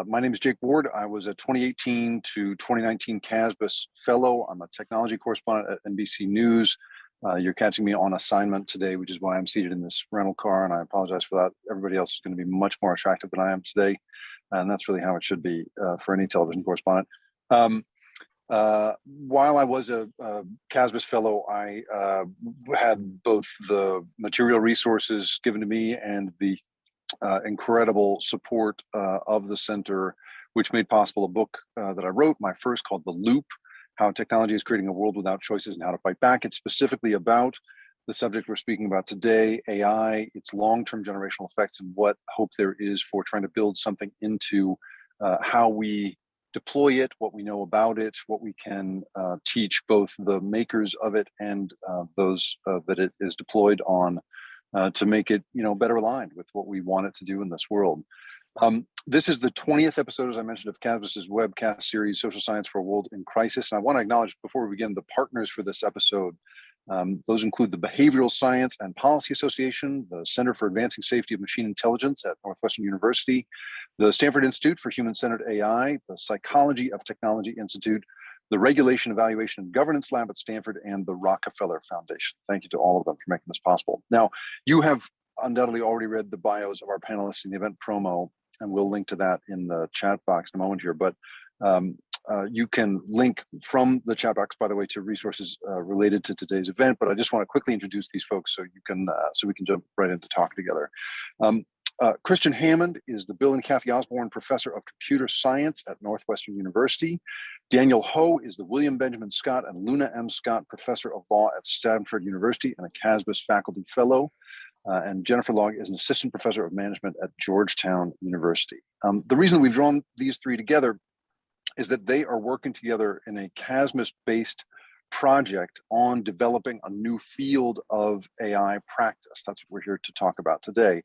My name is Jake Ward. I was a 2018 to 2019 CASBS fellow. I'm a technology correspondent at NBC News. You're catching me on assignment today, which is why I'm seated in this rental car, and I apologize for that. Everybody else is going to be much more attractive than I am today, and that's really how it should be for any television correspondent. While I was a CASBS fellow, I had both the material resources given to me and the incredible support of the center, which made possible a book that I wrote, my first, called The Loop: How Technology is Creating a World Without Choices and How to Fight Back. It's specifically about the subject we're speaking about today, AI, its long-term generational effects, and what hope there is for trying to build something into how we deploy it, what we know about it, what we can teach both the makers of it and those that it is deployed on, to make it, better aligned with what we want it to do in this world. This is the 20th episode, as I mentioned, of CASBS's webcast series, Social Science for a World in Crisis. And I want to acknowledge, before we begin, the partners for this episode. Those include the Behavioral Science and Policy Association, the Center for Advancing Safety of Machine Intelligence at Northwestern University, the Stanford Institute for Human-Centered AI, the Psychology of Technology Institute, the Regulation, Evaluation, and Governance Lab at Stanford, and the Rockefeller Foundation. Thank you to all of them for making this possible. Now, you have undoubtedly already read the bios of our panelists in the event promo, and we'll link to that in the chat box in a moment here. But you can link from the chat box, by the way, to resources related to today's event. But I just want to quickly introduce these folks so you can so we can jump right into talk together. Kristian Hammond is the Bill and Kathy Osborne Professor of Computer Science at Northwestern University. Daniel Ho is the William Benjamin Scott and Luna M. Scott Professor of Law at Stanford University and a CASBS Faculty Fellow. And Jennifer Log is an Assistant Professor of Management at Georgetown University. The reason we've drawn these three together is that they are working together in a CASMS-based project on developing a new field of AI practice. That's what we're here to talk about today.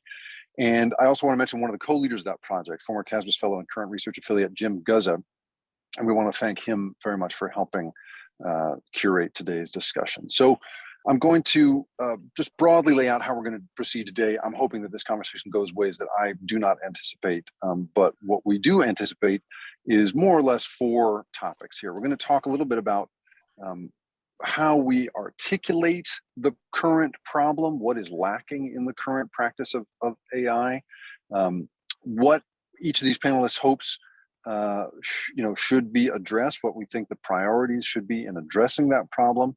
And I also want to mention one of the co-leaders of that project, former CASBS fellow and current research affiliate Jim Guzza. And we want to thank him very much for helping curate today's discussion. So I'm going to just broadly lay out how we're going to proceed today. I'm hoping that this conversation goes ways that I do not anticipate, but what we do anticipate is more or less four topics here. We're going to talk a little bit about how we articulate the current problem, what is lacking in the current practice of AI, what each of these panelists hopes should be addressed, what we think the priorities should be in addressing that problem,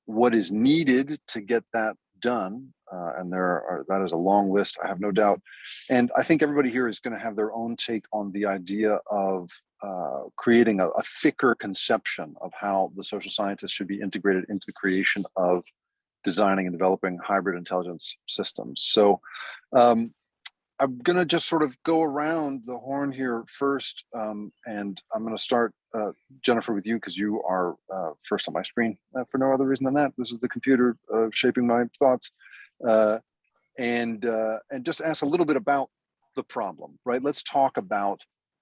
what is needed to get that done, and that is a long list, I have no doubt. And I think everybody here is going to have their own take on the idea of creating a thicker conception of how the social scientists should be integrated into the creation of designing and developing hybrid intelligence systems. So I'm going to just sort of go around the horn here first, and I'm going to start, Jennifer, with you, because you are first on my screen for no other reason than that. This is the computer shaping my thoughts, and just ask a little bit about the problem, right? Let's talk about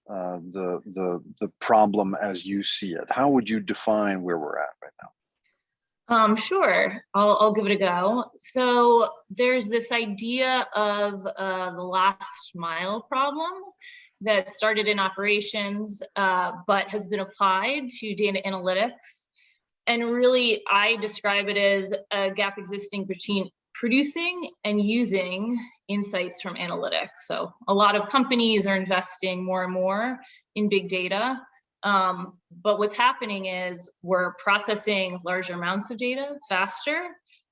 the problem as you see it. How would you define where we're at right now? Sure, I'll give it a go. So there's this idea of the last mile problem that started in operations, but has been applied to data analytics. And really, I describe it as a gap existing between producing and using insights from analytics. So a lot of companies are investing more and more in big data. But what's happening is we're processing larger amounts of data faster,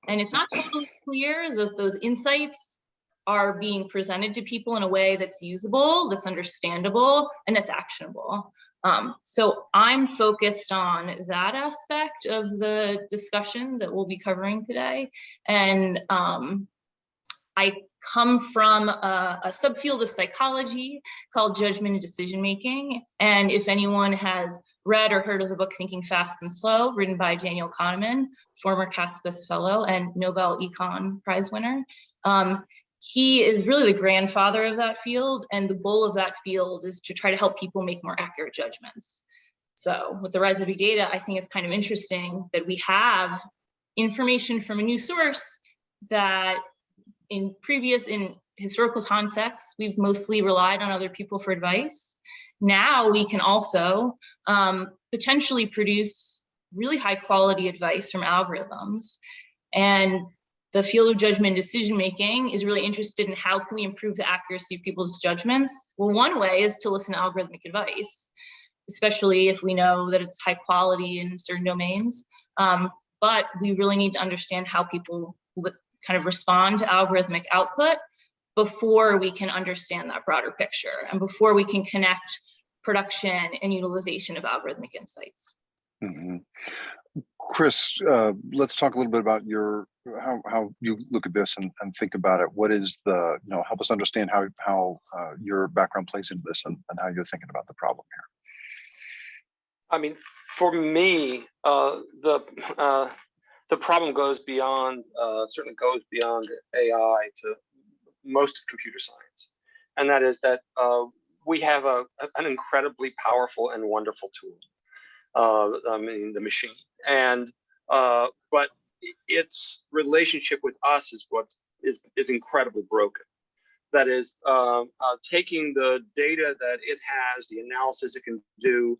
and it's not totally clear that those insights are being presented to people in a way that's usable, that's understandable, and that's actionable. So I'm focused on that aspect of the discussion that we'll be covering today. And I come from a subfield of psychology called judgment and decision making. And if anyone has read or heard of the book Thinking Fast and Slow, written by Daniel Kahneman, former CASBS fellow and Nobel Econ Prize winner, he is really the grandfather of that field. And the goal of that field is to try to help people make more accurate judgments. So with the rise of big data, I think it's kind of interesting that we have information from a new source that in historical context, we've mostly relied on other people for advice. Now we can also potentially produce really high quality advice from algorithms. And the field of judgment decision making is really interested in how can we improve the accuracy of people's judgments. Well, one way is to listen to algorithmic advice, especially if we know that it's high quality in certain domains. But we really need to understand how people kind of respond to algorithmic output before we can understand that broader picture and before we can connect production and utilization of algorithmic insights. Mm-hmm. Chris, let's talk a little bit about how you look at this and think about it. What is help us understand how your background plays into this and how you're thinking about the problem here. I mean, for me, the problem goes beyond, certainly goes beyond AI to most of computer science. And that is that we have an incredibly powerful and wonderful tool, I mean, the machine. And but its relationship with us is what is incredibly broken. That is, taking the data that it has, the analysis it can do,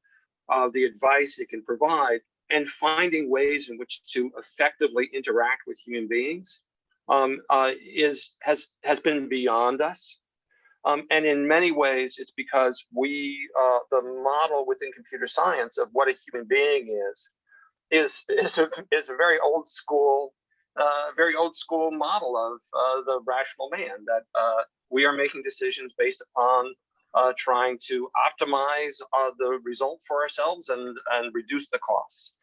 the advice it can provide, and finding ways in which to effectively interact with human beings has been beyond us. And in many ways, it's because the model within computer science of what a human being is a very old school model of the rational man, that we are making decisions based upon trying to optimize the result for ourselves and reduce the costs.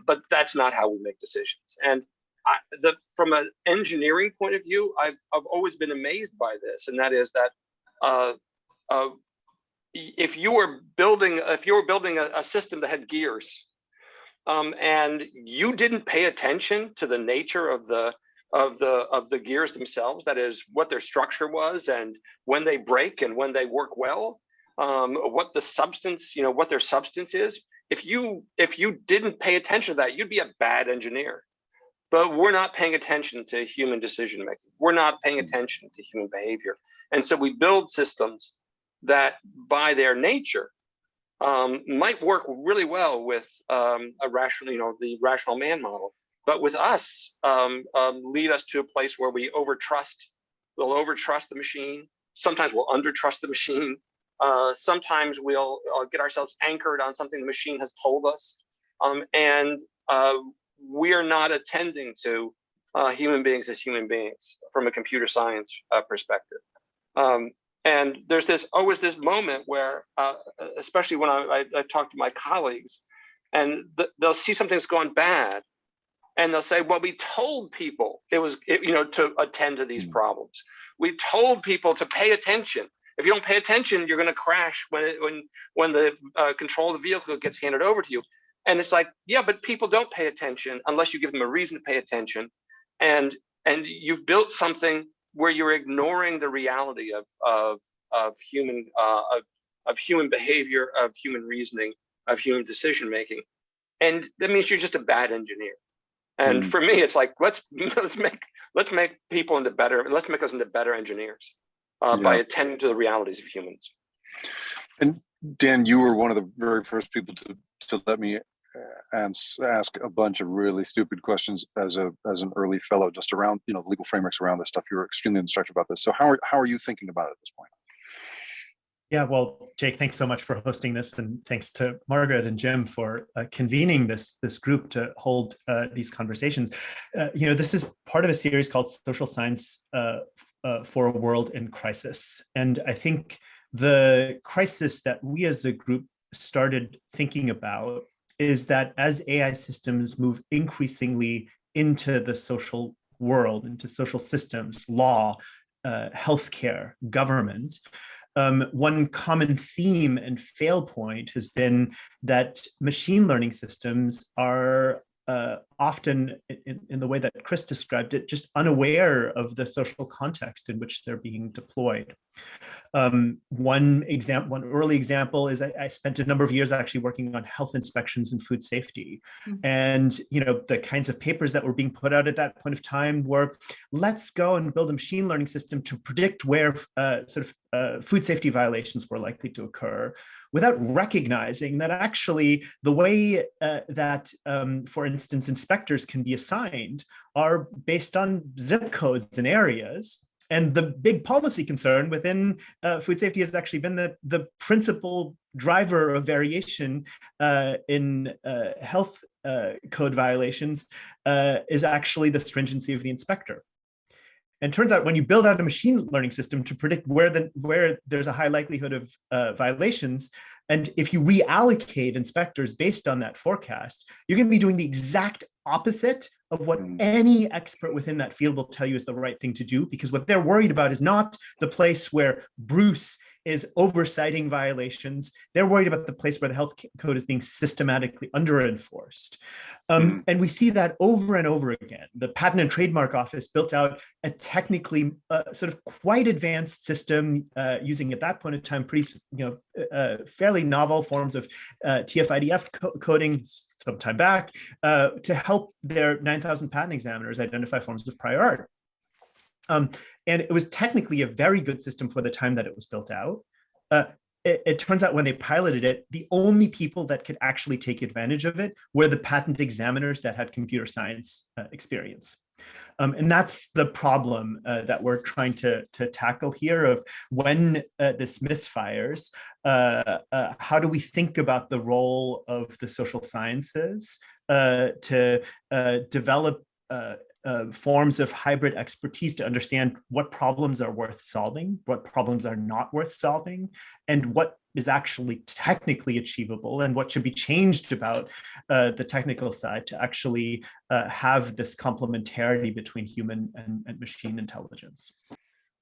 But that's not how we make decisions. And from an engineering point of view, I've always been amazed by this, and that is that if you were building a system that had gears, and you didn't pay attention to the nature of the gears themselves, that is, what their structure was and when they break and when they work well, what their substance is. If you didn't pay attention to that, you'd be a bad engineer. But we're not paying attention to human decision making. We're not paying attention to human behavior, and so we build systems that, by their nature, might work really well with the rational man model, but with us, lead us to a place where we'll overtrust the machine. Sometimes we'll undertrust the machine. Sometimes we'll get ourselves anchored on something the machine has told us, and we are not attending to human beings as human beings from a computer science perspective. And there's always this moment where, especially when I talk to my colleagues, and they'll see something's gone bad, and they'll say, "Well, we told people to attend to these problems. We told people to pay attention. If you don't pay attention, you're going to crash when the control of the vehicle gets handed over to you." And it's like, yeah, but people don't pay attention unless you give them a reason to pay attention, and you've built something where you're ignoring the reality of human behavior, of human reaking, of human decision making, and that means you're just a bad engineer. And for me, it's like let's make people into better engineers by attending to the realities of humans. And Dan, you were one of the very first people to let me ask a bunch of really stupid questions as an early fellow, just around legal frameworks around this stuff. You were extremely instructive about this. So how are you thinking about it at this point? Yeah, well, Jake, thanks so much for hosting this, and thanks to Margaret and Jim for convening this group to hold these conversations. This is part of a series called Social Science for a World in Crisis, and I think the crisis that we as a group started thinking about is that as AI systems move increasingly into the social world, into social systems, law, healthcare, government, one common theme and fail point has been that machine learning systems are often in the way that Chris described it, just unaware of the social context in which they're being deployed. One early example is I spent a number of years actually working on health inspections and food safety. Mm-hmm. And the kinds of papers that were being put out at that point of time were, let's go and build a machine learning system to predict where food safety violations were likely to occur, without recognizing that actually the way that, for instance, inspectors can be assigned are based on zip codes and areas. And the big policy concern within food safety has actually been that the principal driver of variation in health code violations is actually the stringency of the inspector. And it turns out when you build out a machine learning system to predict where there's a high likelihood of violations, and if you reallocate inspectors based on that forecast, you're going to be doing the exact opposite of what any expert within that field will tell you is the right thing to do, because what they're worried about is not the place where Bruce is oversighting violations. They're worried about the place where the health code is being systematically under-enforced. And we see that over and over again. The Patent and Trademark Office built out a technically sort of quite advanced system using at that point in time fairly novel forms of TF-IDF coding some time back to help their 9,000 patent examiners identify forms of prior art. And it was technically a very good system for the time that it was built out. It turns out when they piloted it, the only people that could actually take advantage of it were the patent examiners that had computer science experience. And that's the problem that we're trying to tackle here of when this misfires, how do we think about the role of the social sciences to develop forms of hybrid expertise to understand what problems are worth solving, what problems are not worth solving, and what is actually technically achievable and what should be changed about the technical side to actually have this complementarity between human and machine intelligence.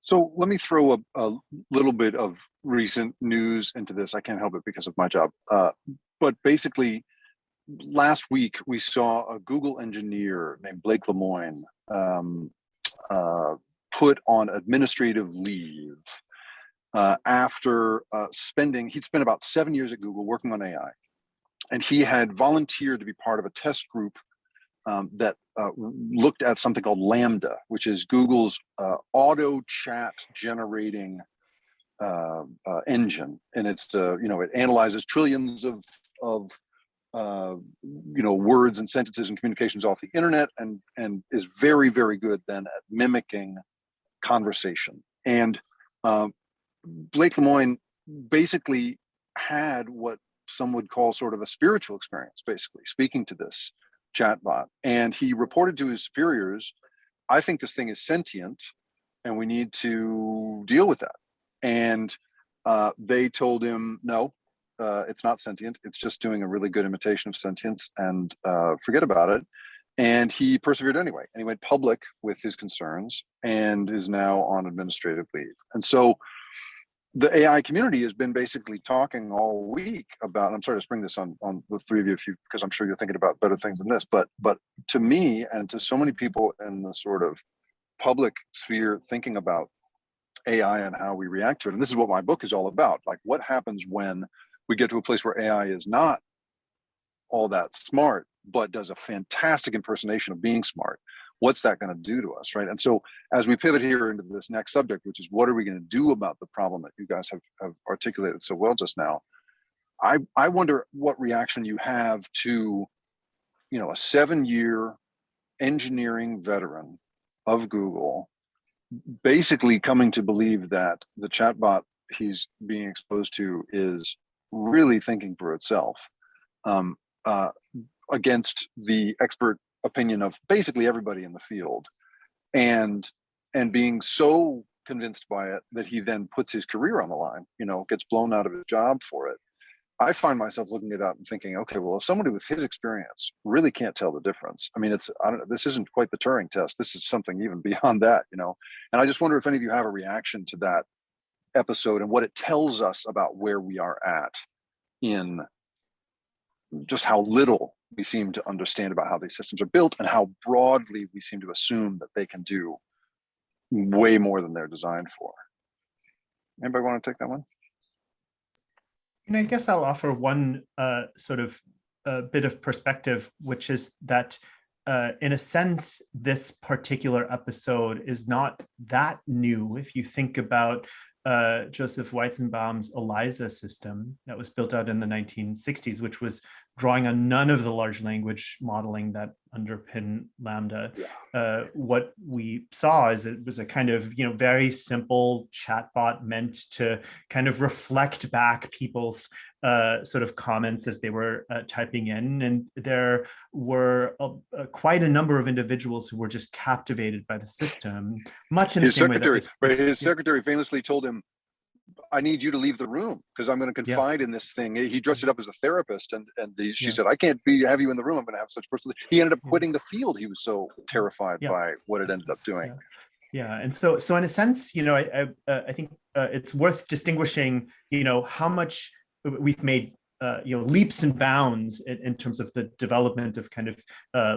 So let me throw a little bit of recent news into this. I can't help it because of my job. But basically, last week, we saw a Google engineer named Blake Lemoine put on administrative leave after he'd spent about 7 years at Google working on AI. And he had volunteered to be part of a test group that looked at something called Lambda, which is Google's auto chat generating engine. And it's, it analyzes trillions of words and sentences and communications off the internet and is very, very good then at mimicking conversation. And Blake Lemoine basically had what some would call sort of a spiritual experience, basically speaking to this chatbot. And he reported to his superiors, I think this thing is sentient and we need to deal with that. And they told him, no, it's not sentient. It's just doing a really good imitation of sentience and forget about it. And he persevered anyway. And he went public with his concerns and is now on administrative leave. And so the AI community has been basically talking all week about, and I'm sorry to spring this on the three of you, because I'm sure you're thinking about better things than this, but to me and to so many people in the sort of public sphere thinking about AI and how we react to it, and this is what my book is all about, like what happens when we get to a place where AI is not all that smart, but does a fantastic impersonation of being smart. What's that going to do to us, right? And so as we pivot here into this next subject, which is what are we going to do about the problem that you guys have articulated so well just now, I wonder what reaction you have to, a 7-year engineering veteran of Google basically coming to believe that the chatbot he's being exposed to is really thinking for itself against the expert opinion of basically everybody in the field, and being so convinced by it that he then puts his career on the line, gets blown out of his job for it. I find myself looking at that and thinking, okay, well, if somebody with his experience really can't tell the difference, I mean, this isn't quite the Turing test. This is something even beyond that, and I just wonder if any of you have a reaction to that episode and what it tells us about where we are at in just how little we seem to understand about how these systems are built and how broadly we seem to assume that they can do way more than they're designed for. Anybody want to take that one? And I guess I'll offer one sort of bit of perspective, which is that in a sense, this particular episode is not that new. If you think about Joseph Weizenbaum's ELIZA system that was built out in the 1960s, which was drawing on none of the large language modeling that underpin Lambda. What we saw is it was a kind of, very simple chatbot meant to kind of reflect back people's sort of comments as they were typing in. And there were quite a number of individuals who were just captivated by the system, much in the same way that his secretary famously told him, I need you to leave the room because I'm going to confide in this thing. He dressed it up as a therapist, and she said, I can't have you in the room. I'm going to have such personal. He ended up quitting the field. He was so terrified by what it ended up doing. And so in a sense, I think it's worth distinguishing, how much we've made leaps and bounds in terms of the development of kind of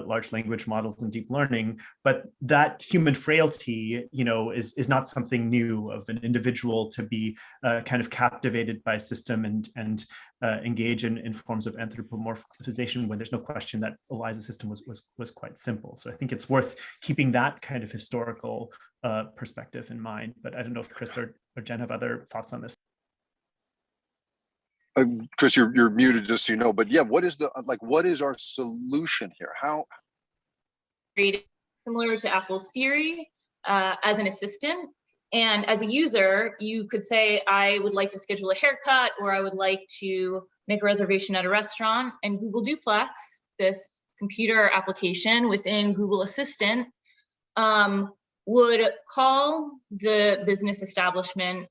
large language models and deep learning, but that human frailty, is not something new of an individual to be kind of captivated by a system and engage in forms of anthropomorphization when there's no question that ELIZA system was quite simple. So I think it's worth keeping that kind of historical perspective in mind. But I don't know if Chris or Jen have other thoughts on this. Chris, you're muted, just so you know. But yeah, what is our solution here? How similar to Apple Siri as an assistant, and as a user, you could say, I would like to schedule a haircut, or I would like to make a reservation at a restaurant, and Google Duplex, this computer application within Google Assistant, would call the business establishment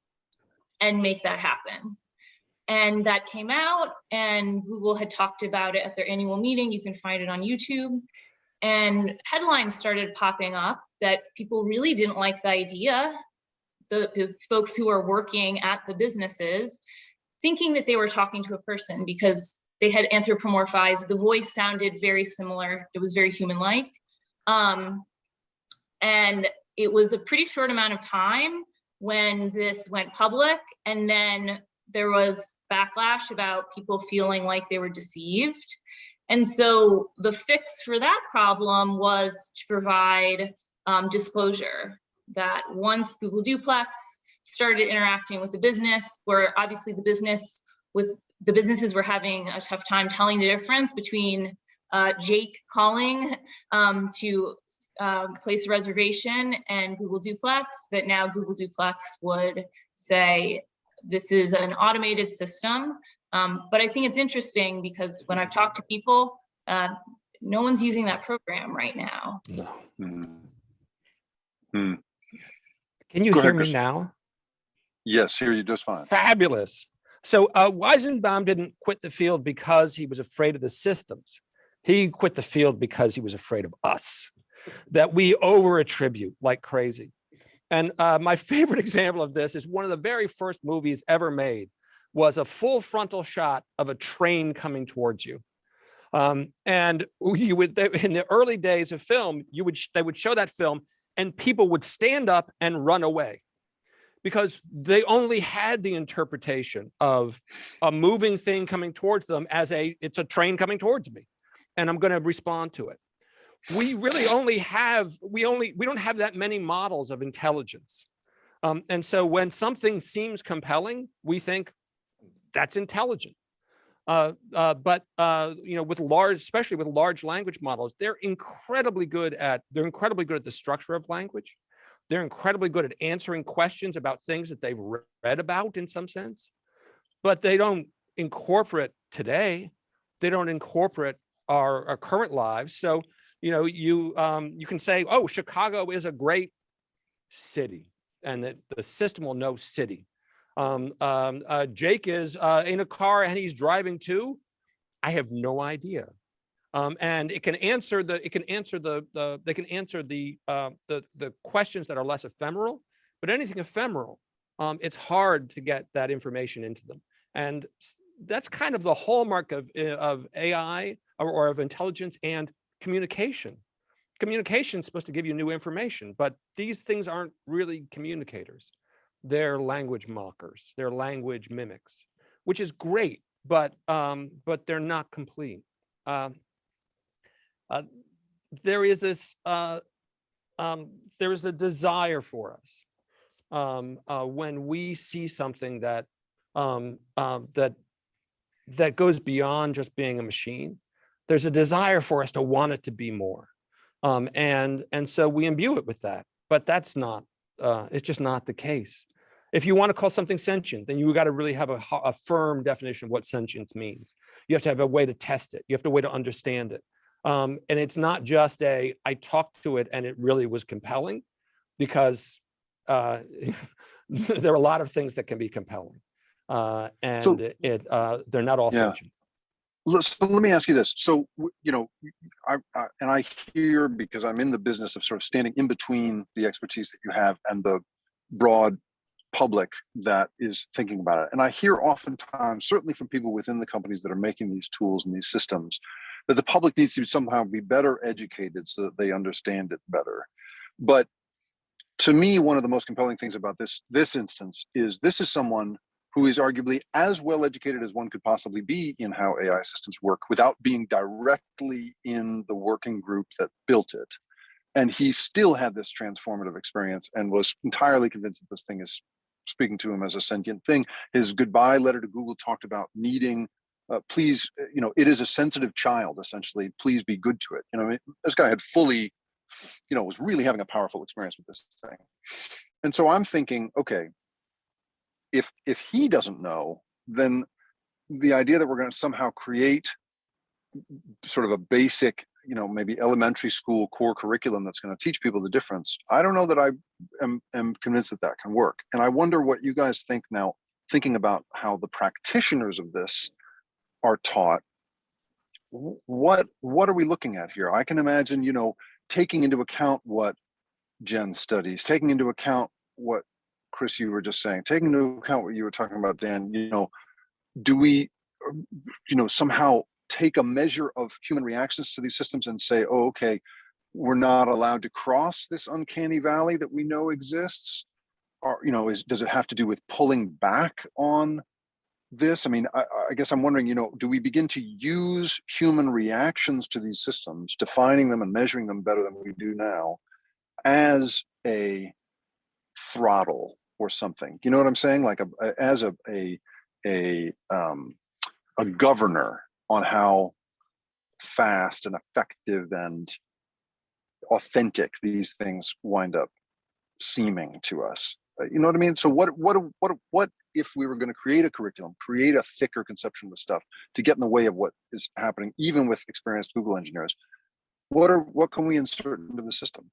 and make that happen. And that came out, and Google had talked about it at their annual meeting. You can find it on YouTube. And headlines started popping up that people really didn't like the idea, the folks who are working at the businesses, thinking that they were talking to a person because they had anthropomorphized. The voice sounded very similar. It was very human-like. And it was a pretty short amount of time when this went public, and then there was backlash about people feeling like they were deceived. And so the fix for that problem was to provide disclosure, that once Google Duplex started interacting with the business, where obviously the businesses were having a tough time telling the difference between Jake calling to place a reservation and Google Duplex, that now Google Duplex would say, this is an automated system. But I think it's interesting because when I've talked to people, no one's using that program right now. No. Mm-hmm. Can you hear me now? Yes, hear you just fine. Fabulous. So Weizenbaum didn't quit the field because he was afraid of the systems. He quit the field because he was afraid of us, that we over-attribute like crazy. And my favorite example of this is one of the very first movies ever made was a full frontal shot of a train coming towards you. And you would, in the early days of film, they would show that film and people would stand up and run away because they only had the interpretation of a moving thing coming towards them as it's a train coming towards me and I'm going to respond to it. We really only have, we don't have that many models of intelligence. And so when something seems compelling, we think that's intelligent. But especially with large language models, they're incredibly good at the structure of language. They're incredibly good at answering questions about things that they've read about in some sense, but they don't incorporate today. They don't incorporate our current lives. So, you can say, oh, Chicago is a great city, and that the system will know city. Jake is in a car and he's driving to, I have no idea. And it can answer the questions that are less ephemeral, but anything ephemeral, it's hard to get that information into them. And that's kind of the hallmark of AI, or of intelligence and communication. Communication is supposed to give you new information, but these things aren't really communicators. They're language mockers, they're language mimics, which is great, but they're not complete. There is this, there is a desire for us when we see something that that goes beyond just being a machine. There's a desire for us to want it to be more, and so we imbue it with that. But that's not. It's just not the case. If you want to call something sentient, then you got to really have a firm definition of what sentience means. You have to have a way to test it. You have to way to understand it. And it's not just I talked to it and it really was compelling, because there are a lot of things that can be compelling, and so, they're not all sentient. So let me ask you this. So, you know, I hear, because I'm in the business of sort of standing in between the expertise that you have and the broad public that is thinking about it. And I hear oftentimes, certainly from people within the companies that are making these tools and these systems, that the public needs to somehow be better educated so that they understand it better. But to me, one of the most compelling things about this instance is this is someone who is arguably as well educated as one could possibly be in how AI systems work without being directly in the working group that built it. And he still had this transformative experience and was entirely convinced that this thing is speaking to him as a sentient thing. His goodbye letter to Google talked about needing, please, you know, it is a sensitive child, essentially, please be good to it. You know, I mean, this guy had fully, you know, was really having a powerful experience with this thing. And so I'm thinking, okay, if he doesn't know, then the idea that we're going to somehow create sort of a basic, you know, maybe elementary school core curriculum that's going to teach people the difference, I don't know that I am convinced that that can work. And I wonder what you guys think now, thinking about how the practitioners of this are taught. What are we looking at here? I can imagine, you know, taking into account what Jen studies, taking into account what Chris, you were just saying, taking into account what you were talking about, Dan, you know, do we, you know, somehow take a measure of human reactions to these systems and say, oh, okay, we're not allowed to cross this uncanny valley that we know exists? Or, you know, does it have to do with pulling back on this? I mean, I guess I'm wondering, you know, do we begin to use human reactions to these systems, defining them and measuring them better than we do now, as a throttle or something? You know what I'm saying? Like as a governor on how fast and effective and authentic these things wind up seeming to us. You know what I mean? So what if we were going to create a curriculum, create a thicker conception of the stuff to get in the way of what is happening, even with experienced Google engineers? What can we insert into the system?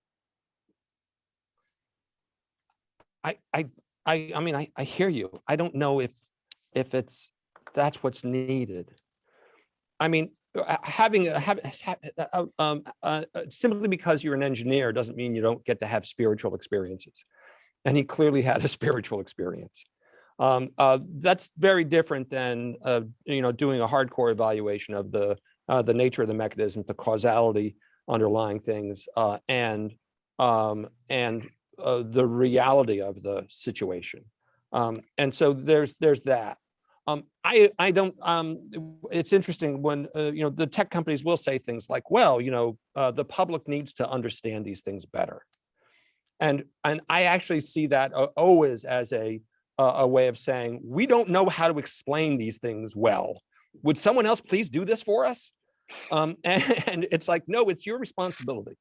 I mean, I hear you. I don't know if that's what's needed. I mean, simply because you're an engineer doesn't mean you don't get to have spiritual experiences. And he clearly had a spiritual experience. That's very different than you know, doing a hardcore evaluation of the nature of the mechanism, the causality underlying things, and the reality of the situation. And so there's that. I don't, it's interesting when, you know, the tech companies will say things like, well, you know, the public needs to understand these things better. And I actually see that always as a way of saying, we don't know how to explain these things well. Would someone else please do this for us? And it's like, no, it's your responsibility.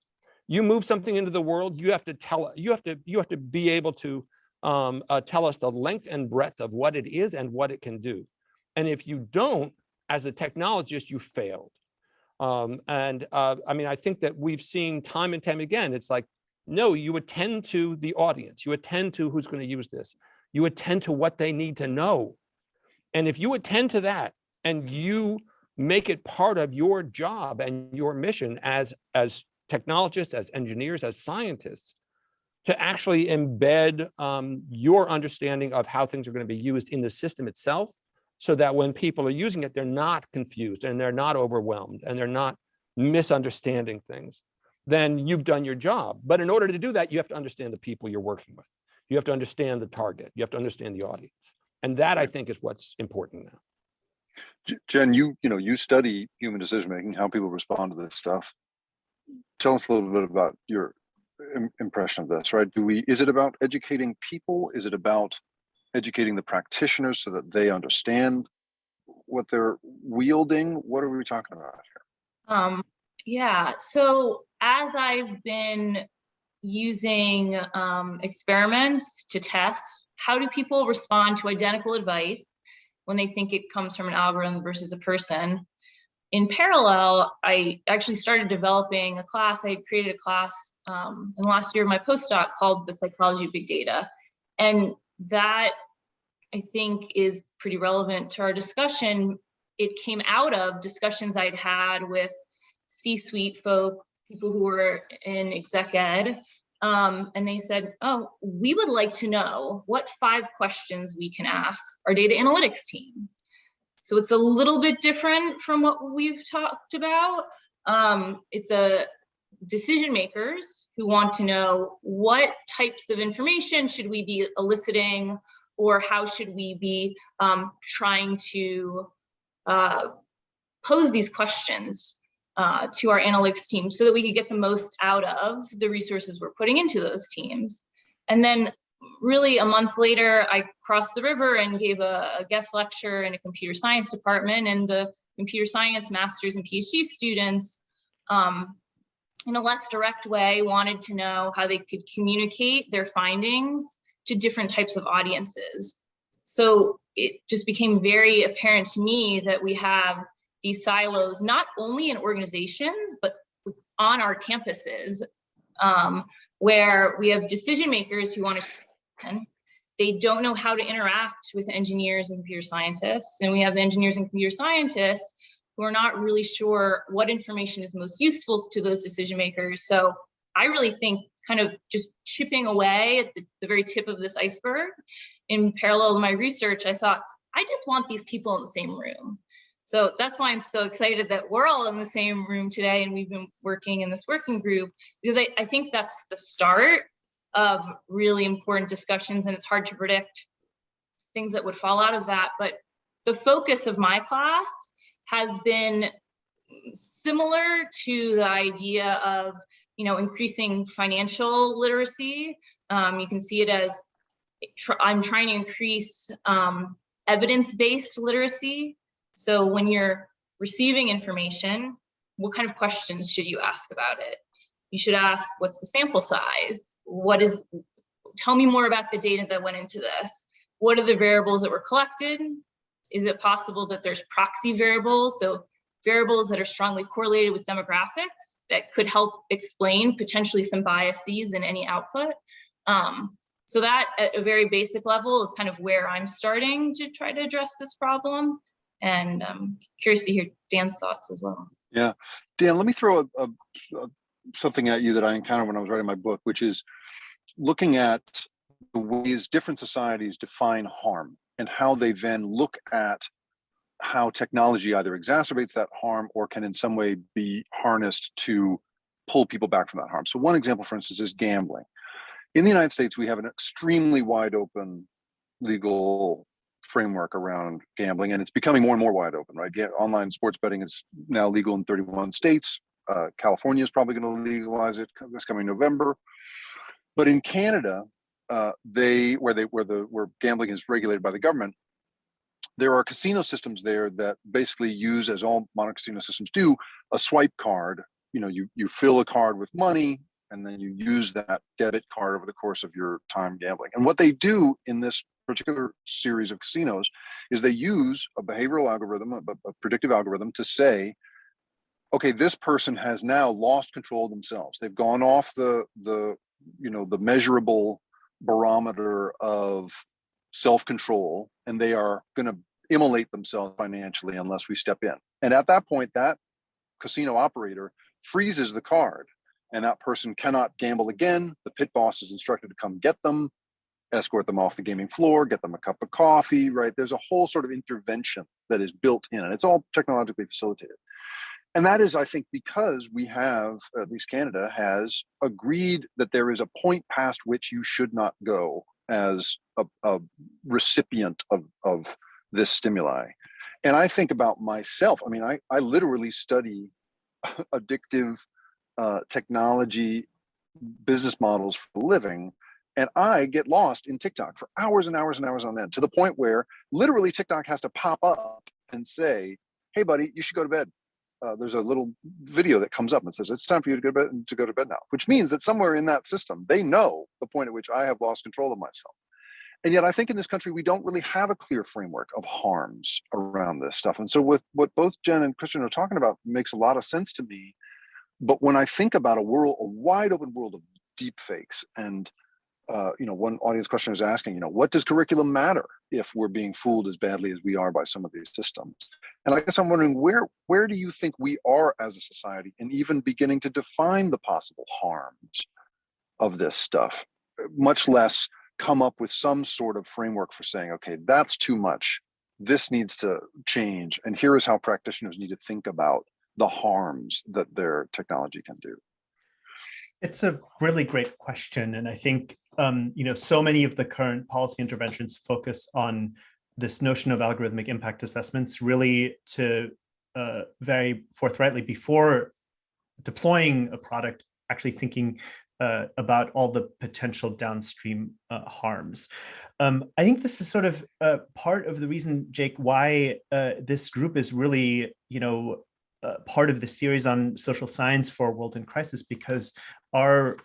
You move something into the world, you have to tell, you have to be able to tell us the length and breadth of what it is and what it can do. And if you don't, as a technologist, you failed. I mean, I think that we've seen time and time again, it's like, no, you attend to the audience, you attend to who's going to use this, you attend to what they need to know. And if you attend to that and you make it part of your job and your mission as technologists, as engineers, as scientists, to actually embed your understanding of how things are going to be used in the system itself, so that when people are using it, they're not confused and they're not overwhelmed and they're not misunderstanding things, then you've done your job. But in order to do that, you have to understand the people you're working with. You have to understand the target. You have to understand the audience. And that, I think, is what's important now. Jen, you study human decision making, how people respond to this stuff. Tell us a little bit about your impression of this, right? Is it about educating people? Is it about educating the practitioners so that they understand what they're wielding? What are we talking about here? Yeah, so as I've been using experiments to test how do people respond to identical advice when they think it comes from an algorithm versus a person. In parallel, I actually started developing a class. I created a class in the last year of my postdoc called The Psychology of Big Data. And that, I think, is pretty relevant to our discussion. It came out of discussions I'd had with C-suite folk, people who were in exec ed, and they said, oh, we would like to know what 5 questions we can ask our data analytics team. So it's a little bit different from what we've talked about. It's a decision makers who want to know what types of information should we be eliciting, or how should we be trying to pose these questions to our analytics team so that we could get the most out of the resources we're putting into those teams. And then really a month later, I crossed the river and gave a guest lecture in a computer science department, and the computer science masters and PhD students, in a less direct way, wanted to know how they could communicate their findings to different types of audiences. So it just became very apparent to me that we have these silos, not only in organizations, but on our campuses, where we have decision makers who want to, they don't know how to interact with engineers and computer scientists. And we have the engineers and computer scientists who are not really sure what information is most useful to those decision makers. So I really think kind of just chipping away at the very tip of this iceberg. In parallel to my research, I thought, I just want these people in the same room. So that's why I'm so excited that we're all in the same room today, and we've been working in this working group, because I think that's the start of really important discussions, and it's hard to predict things that would fall out of that. But the focus of my class has been similar to the idea of, increasing financial literacy. You can see it as I'm trying to increase evidence-based literacy. So when you're receiving information, what kind of questions should you ask about it? You should ask, what's the sample size? Tell me more about the data that went into this. What are the variables that were collected? Is it possible that there's proxy variables? So variables that are strongly correlated with demographics that could help explain potentially some biases in any output. So that at a very basic level is kind of where I'm starting to try to address this problem. And I'm curious to hear Dan's thoughts as well. Yeah, Dan, let me throw something at you that I encountered when I was writing my book, which is looking at the ways different societies define harm and how they then look at how technology either exacerbates that harm or can in some way be harnessed to pull people back from that harm. So one example, for instance, is gambling. In the United States, we have an extremely wide open legal framework around gambling, and it's becoming more and more wide open, right? Online sports betting is now legal in 31 states. California is probably going to legalize it this coming November. But in Canada, where gambling is regulated by the government, there are casino systems there that basically use, as all modern casino systems do, a swipe card. You fill a card with money, and then you use that debit card over the course of your time gambling. And what they do in this particular series of casinos is they use a behavioral algorithm, a predictive algorithm, to say, okay, this person has now lost control of themselves. They've gone off the measurable barometer of self-control, and they are going to immolate themselves financially unless we step in. And at that point, that casino operator freezes the card, and that person cannot gamble again. The pit boss is instructed to come get them. escort them off the gaming floor, get them a cup of coffee, right? There's a whole sort of intervention that is built in, and it's all technologically facilitated. And that is, I think, because we have, at least Canada has agreed that there is a point past which you should not go as a recipient of this stimuli. And I think about myself. I mean, I literally study addictive technology business models for a living. And I get lost in TikTok for hours and hours and hours on end, to the point where literally TikTok has to pop up and say, hey, buddy, you should go to bed. There's a little video that comes up and says, it's time for you to go to bed now, which means that somewhere in that system, they know the point at which I have lost control of myself. And yet I think in this country, we don't really have a clear framework of harms around this stuff. And so with what both Jen and Kristian are talking about makes a lot of sense to me. But when I think about a wide open world of deep fakes, and one audience question is asking, what does curriculum matter if we're being fooled as badly as we are by some of these systems? And I guess I'm wondering, where do you think we are as a society in even beginning to define the possible harms of this stuff, much less come up with some sort of framework for saying, okay, that's too much, this needs to change, and here is how practitioners need to think about the harms that their technology can do? It's a really great question. And I think, so many of the current policy interventions focus on this notion of algorithmic impact assessments, really to very forthrightly, before deploying a product, actually thinking about all the potential downstream harms. I think this is sort of part of the reason, Jake, why this group is really, part of the series on social science for a world in crisis, because our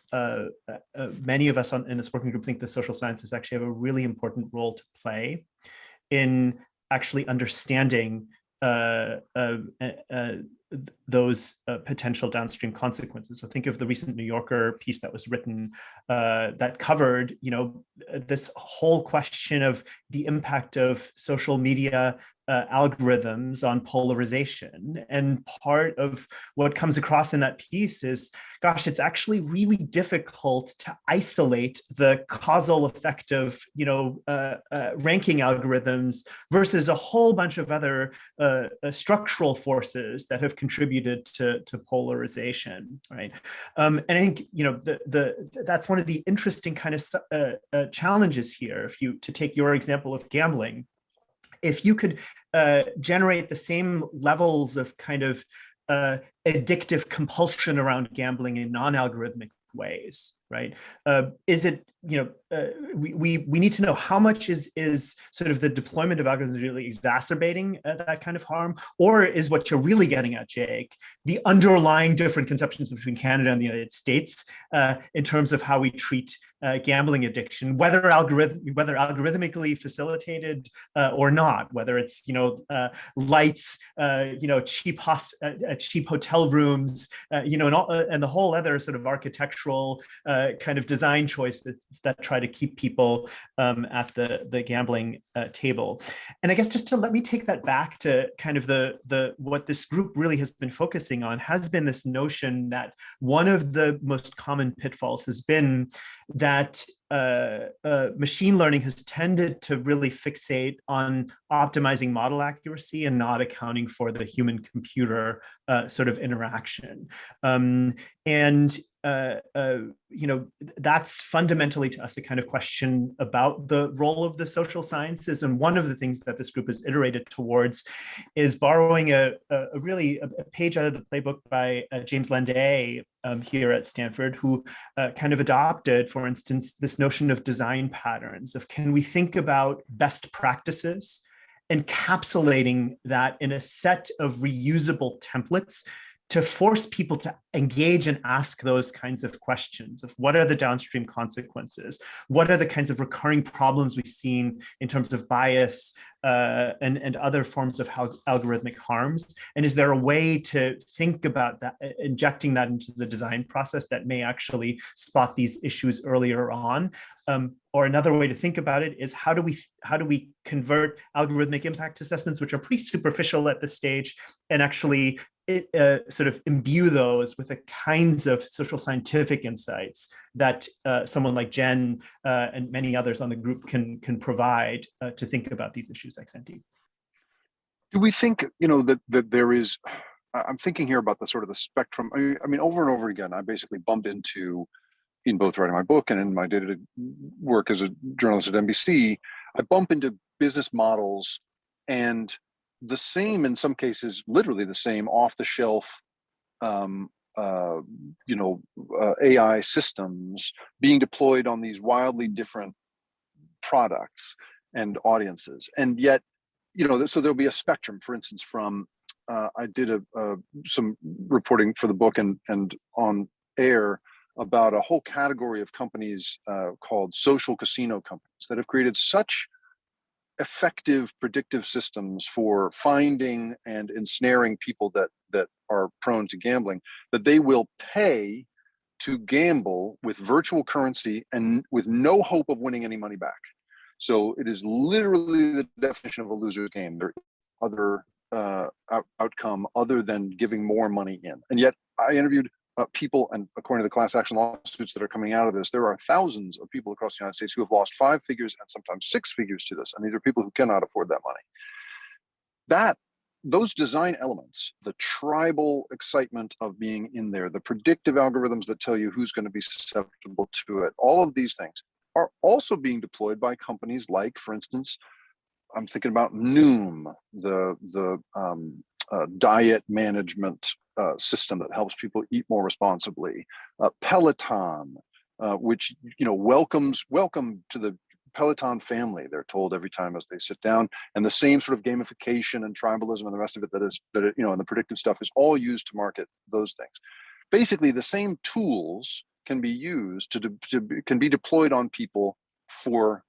many of us in this working group think the social sciences actually have a really important role to play in actually understanding those potential downstream consequences. So think of the recent New Yorker piece that was written that covered, this whole question of the impact of social media algorithms on polarization. And part of what comes across in that piece is, gosh, it's actually really difficult to isolate the causal effect of, ranking algorithms versus a whole bunch of other structural forces that have contributed to polarization, right? And I think, that's one of the interesting kind of challenges here. To take your example of gambling, if you could generate the same levels of kind of addictive compulsion around gambling in non-algorithmic ways, right? Is it, we need to know how much is sort of the deployment of algorithms really exacerbating that kind of harm, or is what you're really getting at, Jake, the underlying different conceptions between Canada and the United States in terms of how we treat gambling addiction, whether algorithmically facilitated or not, whether it's lights, cheap hotel rooms, and the whole other sort of architectural kind of design choices that try to keep people at the gambling table. And I guess just to let me take that back to kind of the what this group really has been focusing on has been this notion that one of the most common pitfalls has been that machine learning has tended to really fixate on optimizing model accuracy and not accounting for the human-computer sort of interaction. That's fundamentally to us a kind of question about the role of the social sciences. And one of the things that this group has iterated towards is borrowing a page out of the playbook by James Landay here at Stanford, who kind of adopted, for instance, this notion of design patterns, of can we think about best practices, encapsulating that in a set of reusable templates to force people to engage and ask those kinds of questions of what are the downstream consequences? What are the kinds of recurring problems we've seen in terms of bias and other forms of algorithmic harms? And is there a way to think about that, injecting that into the design process that may actually spot these issues earlier on? Or another way to think about it is how do we convert algorithmic impact assessments, which are pretty superficial at this stage, and actually sort of imbue those with the kinds of social scientific insights that someone like Jen and many others on the group can provide to think about these issues ex ante? Do we think, that there is, I'm thinking here about the sort of the spectrum. I mean, over and over again, I basically bumped into, in both writing my book and in my day-to-day work as a journalist at NBC, I bump into business models and the same, in some cases, literally the same off-the-shelf, AI systems being deployed on these wildly different products and audiences. And yet, so there'll be a spectrum, for instance, from, I did some reporting for the book and on air about a whole category of companies called social casino companies that have created such effective predictive systems for finding and ensnaring people that are prone to gambling, that they will pay to gamble with virtual currency and with no hope of winning any money back. So it is literally the definition of a loser's game. There is other outcome other than giving more money in. And yet I interviewed people, and according to the class action lawsuits that are coming out of this, there are thousands of people across the United States who have lost 5 figures and sometimes 6 figures to this. And these are people who cannot afford that money. Those design elements, the tribal excitement of being in there, the predictive algorithms that tell you who's going to be susceptible to it, all of these things are also being deployed by companies like, for instance, I'm thinking about Noom, the diet management system that helps people eat more responsibly. Peloton, which welcome to the Peloton family, they're told every time as they sit down, and the same sort of gamification and tribalism and the rest of it and the predictive stuff is all used to market those things. Basically, the same tools can be used can be deployed on people for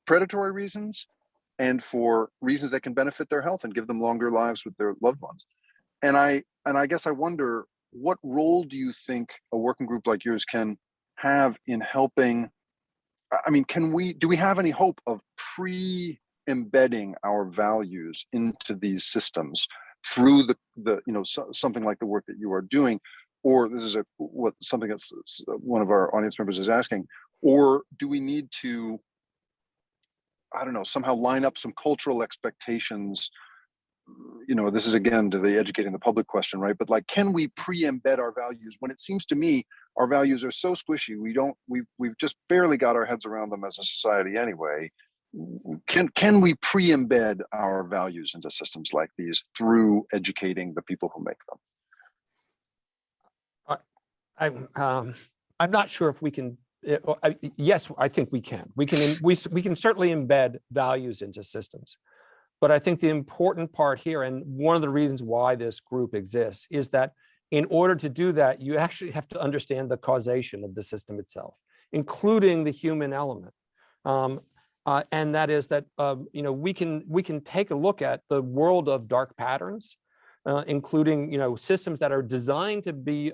predatory reasons and for reasons that can benefit their health and give them longer lives with their loved ones. And I guess I wonder, what role do you think a working group like yours can have in helping? I mean, do we have any hope of pre-embedding our values into these systems through something like the work that you are doing? Or this is something that's one of our audience members is asking, or do we need to, I don't know, somehow line up some cultural expectations? This is again to the educating the public question, right? But like, can we pre-embed our values when it seems to me our values are so squishy? We've just barely got our heads around them as a society anyway. Can we pre-embed our values into systems like these through educating the people who make them? I'm not sure if we can. Yes, I think we can. We can certainly embed values into systems. But I think the important part here, and one of the reasons why this group exists, is that in order to do that, you actually have to understand the causation of the system itself, including the human element. And that is that we can take a look at the world of dark patterns, including systems that are designed to be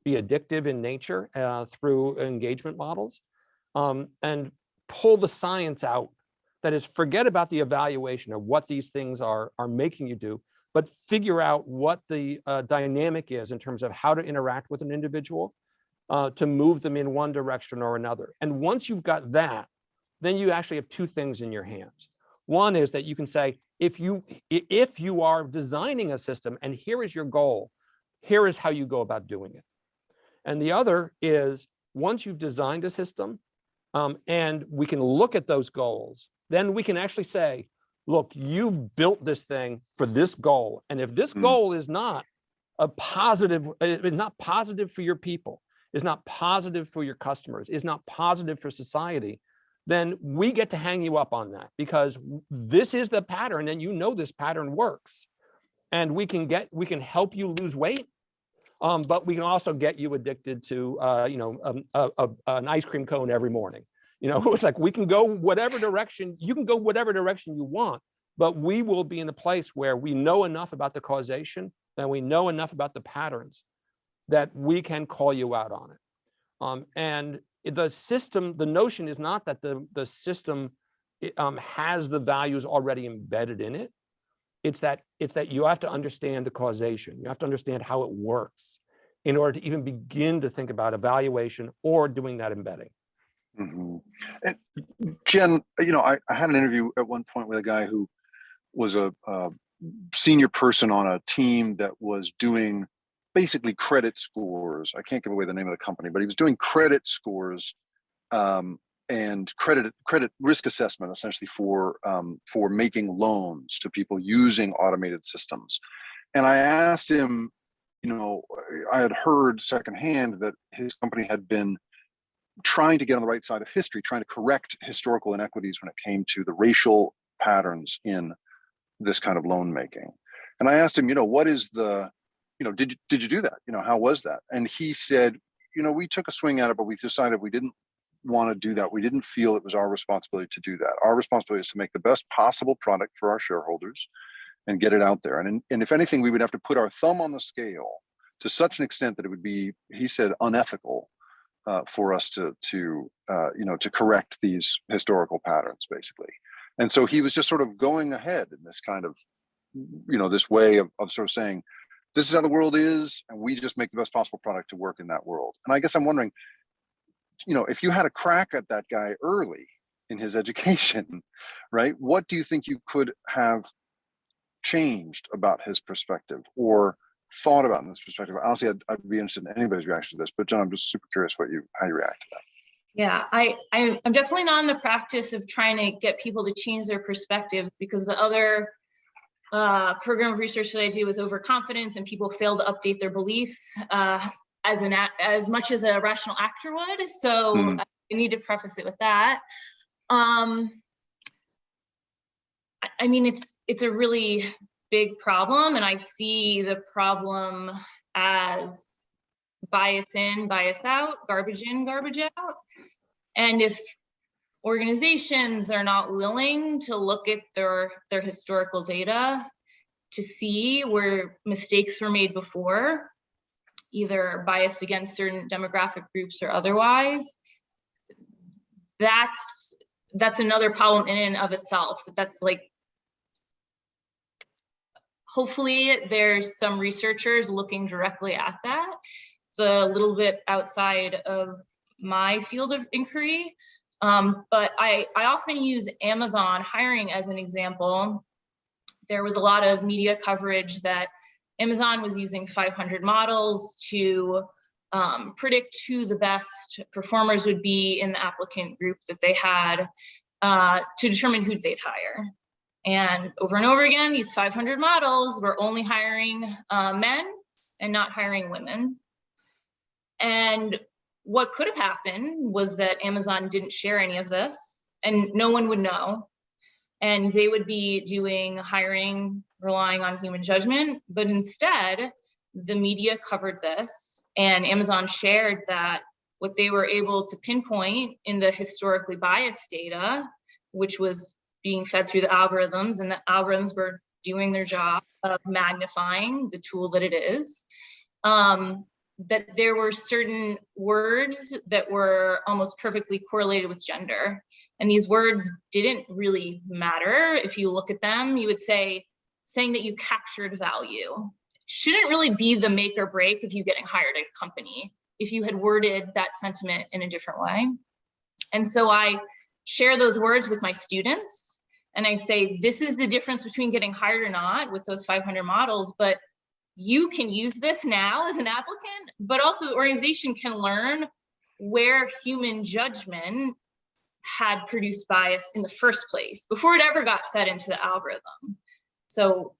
addictive in nature through engagement models, and pull the science out. That is, forget about the evaluation of what these things are making you do, but figure out what the dynamic is in terms of how to interact with an individual to move them in one direction or another. And once you've got that, then you actually have 2 things in your hands. One is that you can say, if you are designing a system and here is your goal, here is how you go about doing it. And the other is, once you've designed a system and we can look at those goals, then we can actually say, look, you've built this thing for this goal. And if this goal is not positive for your people, is not positive for your customers, is not positive for society, then we get to hang you up on that, because this is the pattern and this pattern works. And we can help you lose weight, but we can also get you addicted to an ice cream cone every morning. It's like, we can go whatever direction, you can go whatever direction you want, but we will be in a place where we know enough about the causation and we know enough about the patterns that we can call you out on it. And the system, the notion is not that the system has the values already embedded in it. It's that you have to understand the causation. You have to understand how it works in order to even begin to think about evaluation or doing that embedding. Mm-hmm. And Jen, I had an interview at one point with a guy who was a senior person on a team that was doing basically credit scores. I can't give away the name of the company, but he was doing credit scores and credit risk assessment, essentially for making loans to people using automated systems. And I asked him, I had heard secondhand that his company had been trying to get on the right side of history, trying to correct historical inequities when it came to the racial patterns in this kind of loan making. And I asked him, what is the, did you do that? How was that? And he said, we took a swing at it, but we decided we didn't want to do that. We didn't feel it was our responsibility to do that. Our responsibility is to make the best possible product for our shareholders and get it out there. And if anything, we would have to put our thumb on the scale to such an extent that it would be, he said, unethical for us to correct these historical patterns, basically. And so he was just sort of going ahead in this kind of, this way of sort of saying, this is how the world is, and we just make the best possible product to work in that world. And I guess I'm wondering, if you had a crack at that guy early in his education, right, what do you think you could have changed about his perspective or thought about in this perspective? Honestly, I'd be interested in anybody's reaction to this, but John, I'm just super curious how you react to that. Yeah, I'm definitely not in the practice of trying to get people to change their perspective, because the other program of research that I do is overconfidence, and people fail to update their beliefs as much as a rational actor would. So I need to preface it with that. I mean, it's a really big problem, and I see the problem as bias in, bias out, garbage in, garbage out. And if organizations are not willing to look at their historical data to see where mistakes were made before, either biased against certain demographic groups or otherwise, that's another problem in and of itself. That's like, hopefully there's some researchers looking directly at that. It's a little bit outside of my field of inquiry, but I often use Amazon hiring as an example. There was a lot of media coverage that Amazon was using 500 models to predict who the best performers would be in the applicant group that they had to determine who they'd hire. And over again, these 500 models were only hiring men and not hiring women. And what could have happened was that Amazon didn't share any of this, and no one would know. And they would be doing hiring, relying on human judgment. But instead, the media covered this, and Amazon shared that what they were able to pinpoint in the historically biased data, which was being fed through the algorithms, and the algorithms were doing their job of magnifying the tool that it is, that there were certain words that were almost perfectly correlated with gender. And these words didn't really matter. If you look at them, you would say, saying that you captured value shouldn't really be the make or break of you getting hired at a company if you had worded that sentiment in a different way. And so I share those words with my students, and I say, this is the difference between getting hired or not with those 500 models, but you can use this now as an applicant, but also the organization can learn where human judgment had produced bias in the first place before it ever got fed into the algorithm. So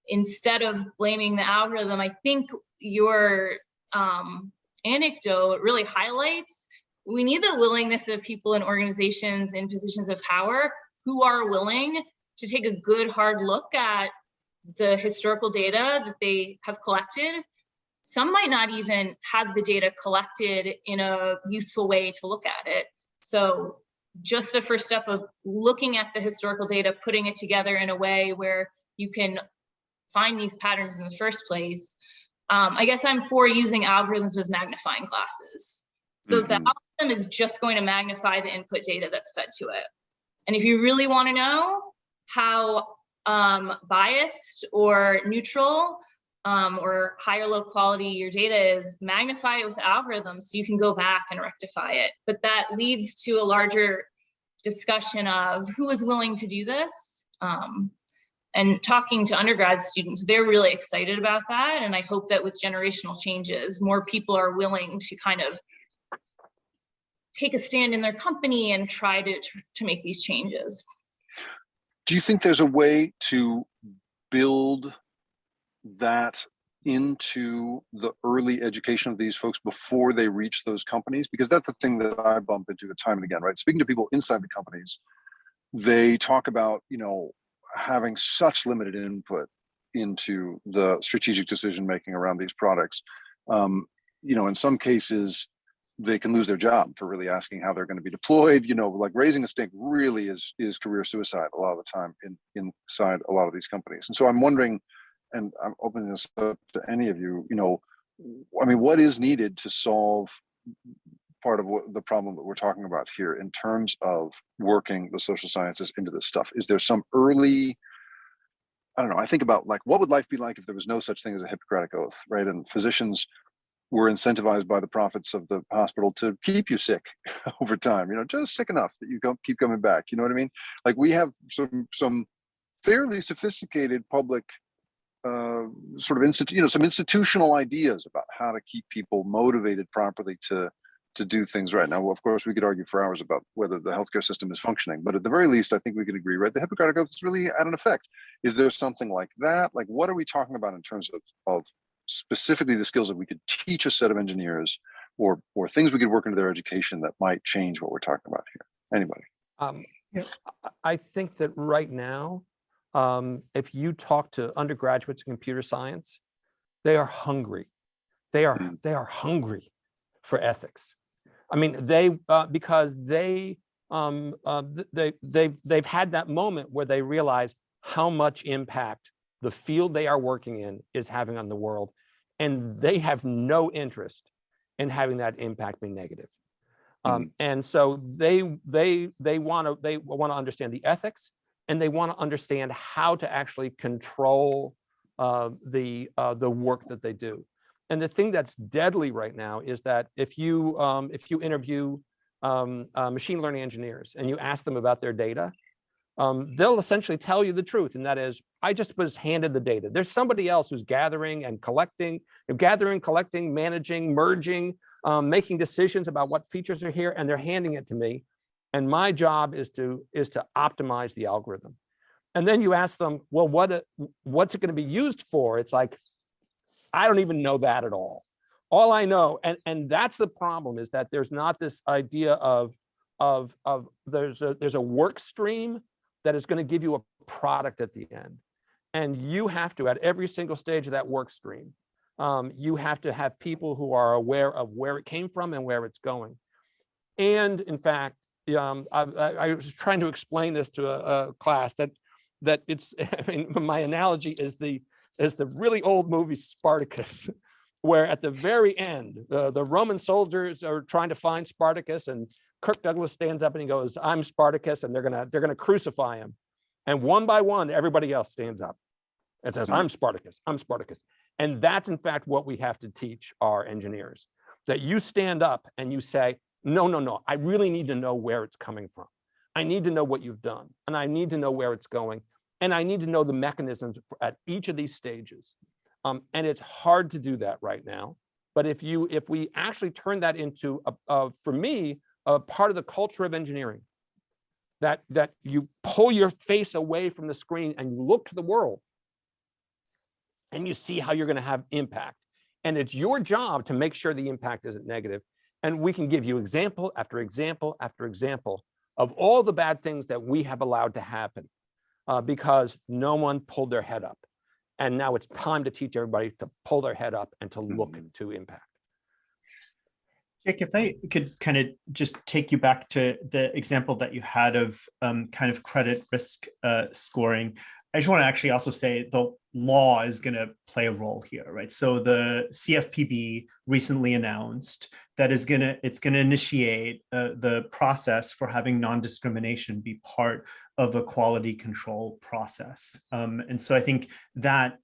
instead of blaming the algorithm, I think your anecdote really highlights we need the willingness of people in organizations in positions of power who are willing to take a good hard look at the historical data that they have collected. Some might not even have the data collected in a useful way to look at it. So just the first step of looking at the historical data, putting it together in a way where you can find these patterns in the first place. I guess I'm for using algorithms with magnifying glasses. So the algorithm is just going to magnify the input data that's fed to it. And if you really want to know how biased or neutral, or high or low quality your data is, magnify it with algorithms so you can go back and rectify it. But that leads to a larger discussion of who is willing to do this. And talking to undergrad students, they're really excited about that. And I hope that with generational changes, more people are willing to kind of take a stand in their company and try to make these changes. Do you think there's a way to build that into the early education of these folks before they reach those companies? Because that's the thing that I bump into time and again, right? Speaking to people inside the companies, they talk about, having such limited input into the strategic decision making around these products. In some cases, they can lose their job for really asking how they're going to be deployed. Like raising a stink really is career suicide a lot of the time inside a lot of these companies. And so I'm wondering, and I'm opening this up to any of you, what is needed to solve part of the problem that we're talking about here in terms of working the social sciences into this stuff? Is there some early, I think about like, what would life be like if there was no such thing as a Hippocratic oath, right? And physicians were incentivized by the profits of the hospital to keep you sick over time, just sick enough that you keep coming back. You know what I mean? Like we have some fairly sophisticated public some institutional ideas about how to keep people motivated properly to do things right. Now, well, of course, we could argue for hours about whether the healthcare system is functioning, but at the very least, I think we could agree, right? The Hippocratic Oath is really had an effect. Is there something like that? Like, what are we talking about in terms of specifically the skills that we could teach a set of engineers, or things we could work into their education that might change what we're talking about here? Anybody? I think that right now, if you talk to undergraduates in computer science, they are hungry. They are hungry for ethics. I mean, because they've had that moment where they realize how much impact the field they are working in is having on the world, and they have no interest in having that impact be negative. And so they want to understand the ethics, and they want to understand how to actually control the work that they do. And the thing that's deadly right now is that if you interview machine learning engineers and you ask them about their data, they'll essentially tell you the truth, and that is, I just was handed the data. There's somebody else who's gathering and collecting, managing, merging, making decisions about what features are here, and they're handing it to me. And my job is to optimize the algorithm. And then you ask them, well, what's it going to be used for? It's like, I don't even know that at all. All I know, and that's the problem, is that there's not this idea of there's a work stream that is going to give you a product at the end. And you have to, at every single stage of that work stream, you have to have people who are aware of where it came from and where it's going. And in fact, I was trying to explain this to a class that it's, I mean, my analogy is the really old movie Spartacus, where at the very end, the Roman soldiers are trying to find Spartacus, and Kirk Douglas stands up and he goes, "I'm Spartacus," and they're gonna crucify him. And one by one, everybody else stands up and says, "I'm Spartacus, I'm Spartacus." And that's in fact what we have to teach our engineers, that you stand up and you say, no, I really need to know where it's coming from. I need to know what you've done, and I need to know where it's going. And I need to know the mechanisms at each of these stages. And it's hard to do that right now. But if we actually turn that into, for me, a part of the culture of engineering, that you pull your face away from the screen and you look to the world and you see how you're going to have impact. And it's your job to make sure the impact isn't negative. And we can give you example after example after example of all the bad things that we have allowed to happen because no one pulled their head up. And now it's time to teach everybody to pull their head up and to look to impact. Jake, if I could kind of just take you back to the example that you had of kind of credit risk scoring. I just want to actually also say the law is going to play a role here, right? So the CFPB recently announced that it's going to initiate the process for having non-discrimination be part of a quality control process. And so I think that,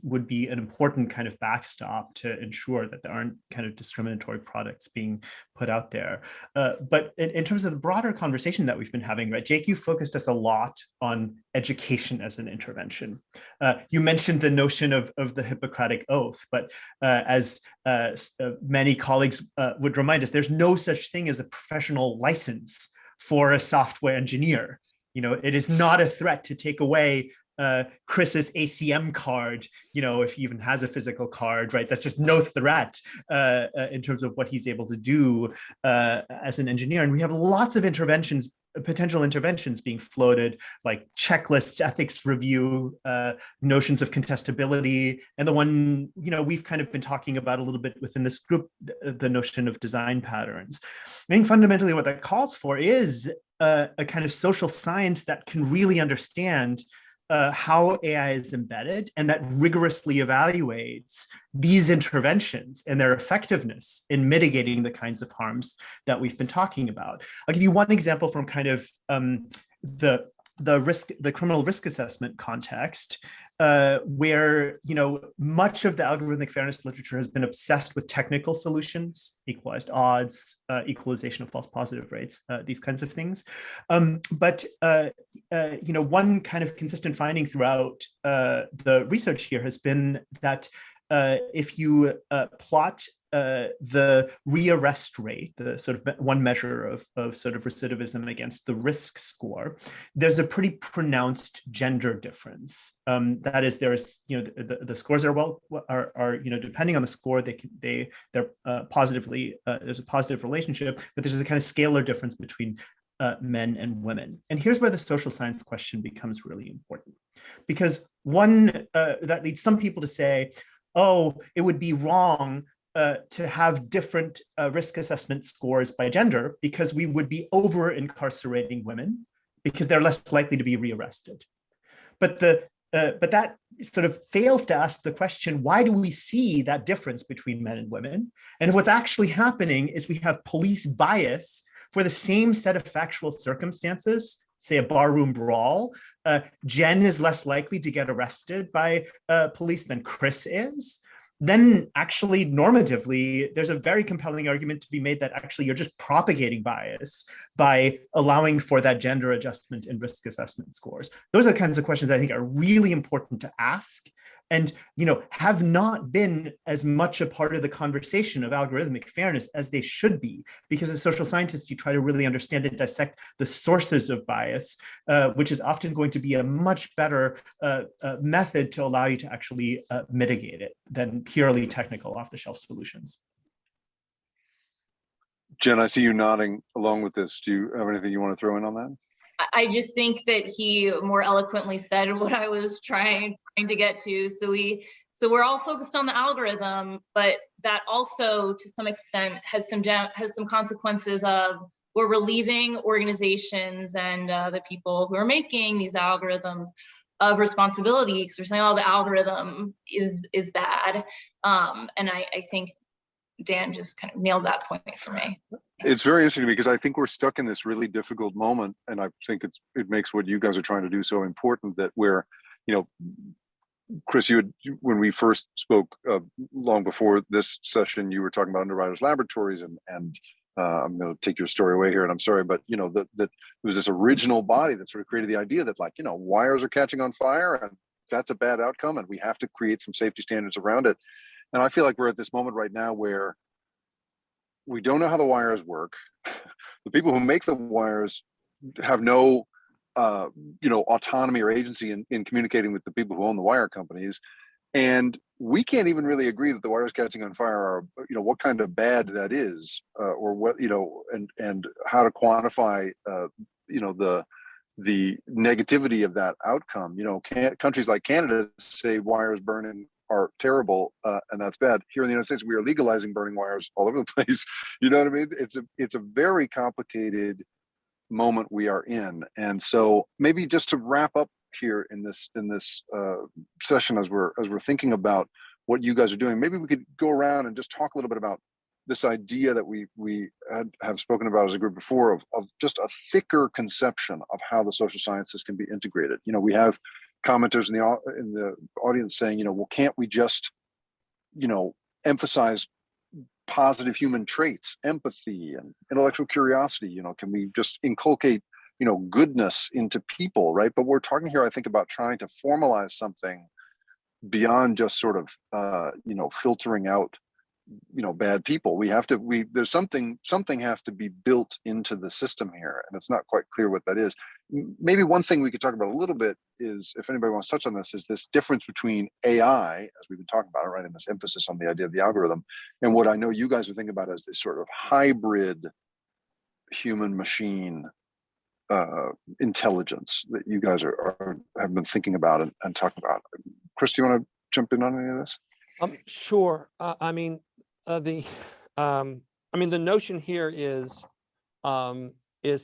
would be an important kind of backstop to ensure that there aren't kind of discriminatory products being put out there. But in terms of the broader conversation that we've been having, right, Jake, you focused us a lot on education as an intervention. You mentioned the notion of the Hippocratic Oath, but as many colleagues would remind us, there's no such thing as a professional license for a software engineer. It is not a threat to take away Chris's ACM card, if he even has a physical card, right? That's just no threat in terms of what he's able to do as an engineer. And we have lots of interventions, potential interventions being floated, like checklists, ethics review, notions of contestability, and the one, we've kind of been talking about a little bit within this group, the notion of design patterns. I think fundamentally what that calls for is a kind of social science that can really understand how AI is embedded and that rigorously evaluates these interventions and their effectiveness in mitigating the kinds of harms that we've been talking about. I'll give you one example from kind of the criminal risk assessment context, where much of the algorithmic fairness literature has been obsessed with technical solutions, equalized odds, equalization of false positive rates, these kinds of things. But one kind of consistent finding throughout the research here has been that if you plot the rearrest rate, the sort of one measure of sort of recidivism against the risk score, there's a pretty pronounced gender difference. That is, there's the scores are depending on the score, they're positively, there's a positive relationship, but there's a kind of scalar difference between men and women. And here's where the social science question becomes really important, because one that leads some people to say, oh, it would be wrong to have different risk assessment scores by gender because we would be over incarcerating women because they're less likely to be rearrested. But that sort of fails to ask the question, why do we see that difference between men and women? And what's actually happening is we have police bias for the same set of factual circumstances, say a barroom brawl. Jen is less likely to get arrested by police than Chris is. Then actually normatively, there's a very compelling argument to be made that actually you're just propagating bias by allowing for that gender adjustment in risk assessment scores. Those are the kinds of questions I think are really important to ask and have not been as much a part of the conversation of algorithmic fairness as they should be, because as social scientists, you try to really understand and dissect the sources of bias, which is often going to be a much better method to allow you to actually mitigate it than purely technical off-the-shelf solutions. Jen, I see you nodding along with this. Do you have anything you want to throw in on that? I just think that he more eloquently said what I was trying to get to. So we're all focused on the algorithm, but that also, to some extent, has some consequences of we're relieving organizations and the people who are making these algorithms of responsibility, because we're saying, oh, the algorithm is bad. And I think Dan just kind of nailed that point for me. It's very interesting because I think we're stuck in this really difficult moment, and I think it makes what you guys are trying to do so important, that we're, Chris, when we first spoke long before this session, you were talking about underwriters laboratories, and I'm going to take your story away here, and I'm sorry, but that there was this original body that sort of created the idea that wires are catching on fire, and that's a bad outcome, and we have to create some safety standards around it. And I feel like we're at this moment right now where we don't know how the wires work. The people who make the wires have no, autonomy or agency in communicating with the people who own the wire companies. And we can't even really agree that the wires catching on fire are, what kind of bad that is, or what, and how to quantify, the negativity of that outcome. Countries like Canada say wires burning are terrible, and that's bad. Here in the United States, we are legalizing burning wires all over the place. You know what I mean? It's a very complicated moment we are in. And so maybe just to wrap up here in this session, as we're thinking about what you guys are doing, maybe we could go around and just talk a little bit about this idea that we have spoken about as a group before of just a thicker conception of how the social sciences can be integrated. You know, we have commenters in the audience saying, you know, well, can't we just, you know, emphasize positive human traits, empathy and intellectual curiosity? You know, can we just inculcate, you know, goodness into people, right? But we're talking here, I think, about trying to formalize something beyond just sort of, you know, filtering out, you know, bad people. There's something has to be built into the system here, and it's not quite clear what that is. Maybe one thing we could talk about a little bit is, if anybody wants to touch on this, is this difference between AI, as we've been talking about, right, and this emphasis on the idea of the algorithm, and what I know you guys are thinking about as this sort of hybrid human machine intelligence that you guys have been thinking about and talking about. Chris, do you want to jump in on any of this? Sure. The notion here is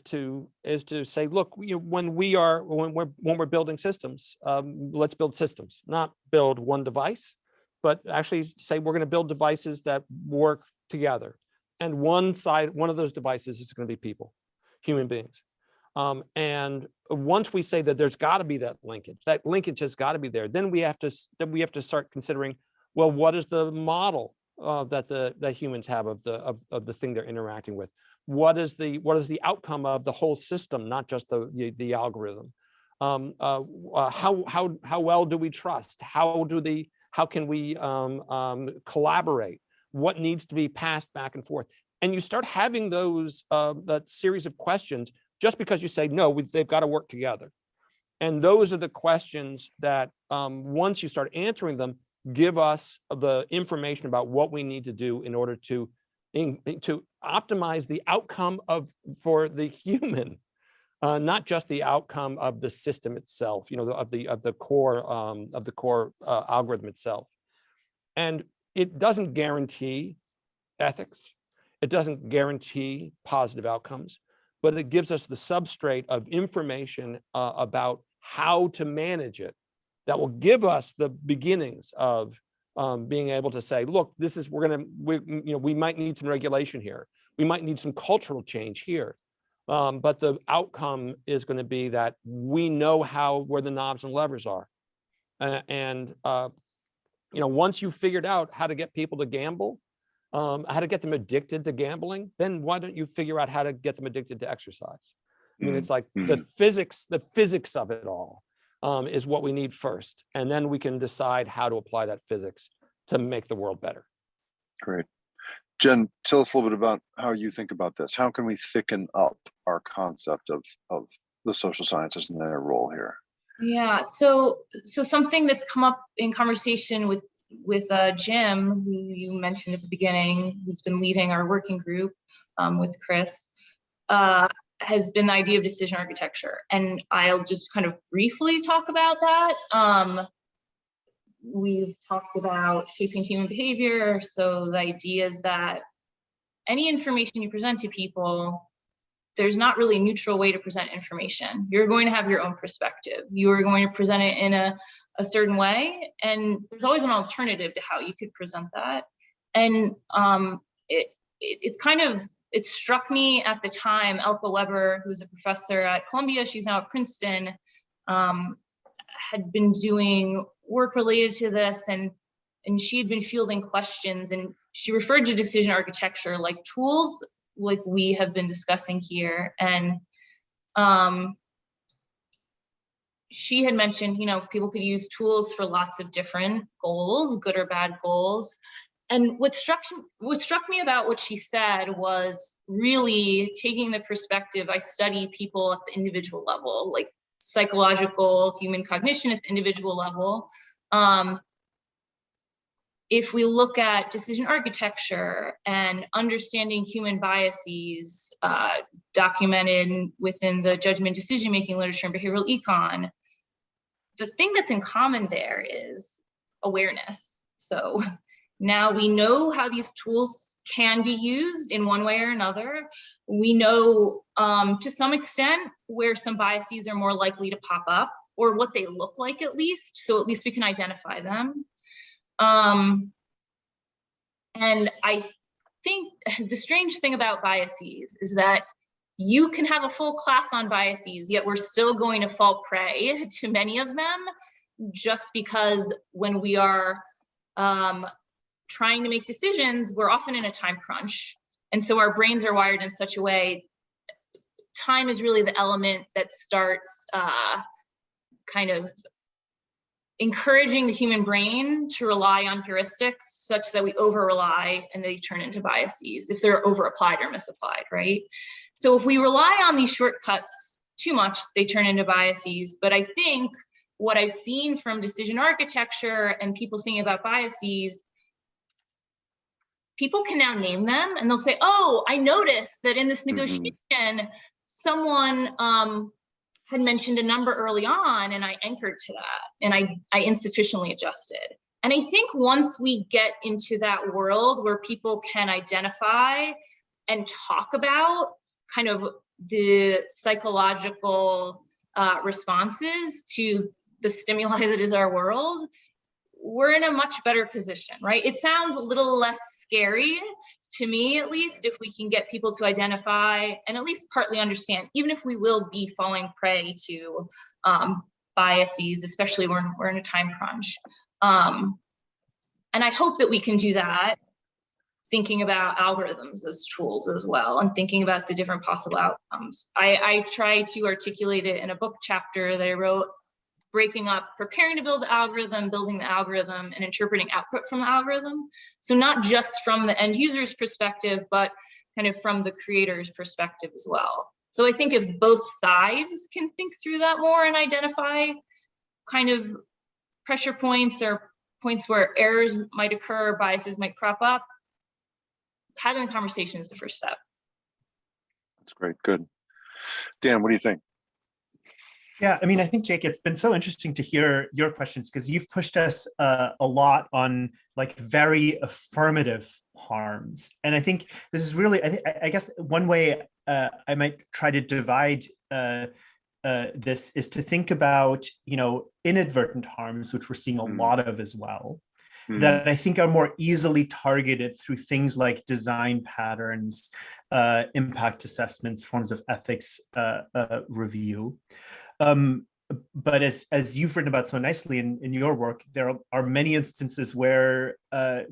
to say, look, you know, when we're building systems, let's build systems, not build one device, but actually say we're going to build devices that work together. And one of those devices is going to be people, human beings. And once we say that there's got to be that linkage has got to be there, then we have to start considering, well, what is the model that the humans have of the thing they're interacting with? What is the outcome of the whole system, not just the algorithm? How well do we trust? How can we collaborate? What needs to be passed back and forth? And you start having that series of questions just because you say, no, they've got to work together. And those are the questions that once you start answering them, give us the information about what we need to do in order to optimize the outcome for the human, not just the outcome of the system itself, you know, of the core algorithm itself. And it doesn't guarantee ethics. It doesn't guarantee positive outcomes, but it gives us the substrate of information about how to manage it that will give us the beginnings of being able to say, look, we might need some regulation here. We might need some cultural change here. But the outcome is going to be that we know where the knobs and levers are. Once you've figured out how to get people to gamble, how to get them addicted to gambling, then why don't you figure out how to get them addicted to exercise? I mean, it's like the physics of it all is what we need first. And then we can decide how to apply that physics to make the world better. Great. Jen, tell us a little bit about how you think about this. How can we thicken up our concept of the social sciences and their role here? Yeah, so something that's come up in conversation with Jim, who you mentioned at the beginning, who's been leading our working group with Chris, has been the idea of decision architecture. And I'll just kind of briefly talk about that. We've talked about shaping human behavior. So the idea is that any information you present to people, there's not really a neutral way to present information. You're going to have your own perspective. You are going to present it in a certain way, and there's always an alternative to how you could present that. And it struck me at the time. Elke Weber, who's a professor at Columbia, she's now at Princeton, had been doing work related to this, and she had been fielding questions, and she referred to decision architecture like tools like we have been discussing here. And she had mentioned, people could use tools for lots of different goals, good or bad goals. And what struck me about what she said was really taking the perspective. I study people at the individual level, like psychological human cognition at the individual level. If we look at decision architecture and understanding human biases documented within the judgment decision-making literature and behavioral econ, the thing that's in common there is awareness. So now we know how these tools can be used in one way or another. We know to some extent, where some biases are more likely to pop up, or what they look like at least, so at least we can identify them. And I think the strange thing about biases is that you can have a full class on biases, yet we're still going to fall prey to many of them, just because when we are trying to make decisions, we're often in a time crunch. And so our brains are wired in such a way, time is really the element that starts kind of encouraging the human brain to rely on heuristics such that we over rely and they turn into biases if they're over applied or misapplied, right? So if we rely on these shortcuts too much, they turn into biases. But I think what I've seen from decision architecture and people thinking about biases, people can now name them and they'll say, oh, I noticed that in this negotiation, someone had mentioned a number early on and I anchored to that and I insufficiently adjusted. And I think once we get into that world where people can identify and talk about kind of the psychological responses to the stimuli that is our world, we're in a much better position, right? It sounds a little less scary to me, at least, if we can get people to identify and at least partly understand, even if we will be falling prey to biases, especially when we're in a time crunch. And I hope that we can do that, thinking about algorithms as tools as well, and thinking about the different possible outcomes. I try to articulate it in a book chapter that I wrote, breaking up preparing to build the algorithm, building the algorithm, and interpreting output from the algorithm. So not just from the end user's perspective, but kind of from the creator's perspective as well. So I think if both sides can think through that more and identify kind of pressure points or points where errors might occur, biases might crop up, having a conversation is the first step. That's great. Good. Dan, what do you think? Yeah, I mean, I think, Jake, it's been so interesting to hear your questions because you've pushed us a lot on like very affirmative harms. And I think this is really, I guess one way I might try to divide this is to think about, you know, inadvertent harms, which we're seeing a lot of as well, that I think are more easily targeted through things like design patterns, impact assessments, forms of ethics review. But as you've written about so nicely in your work, there are many instances where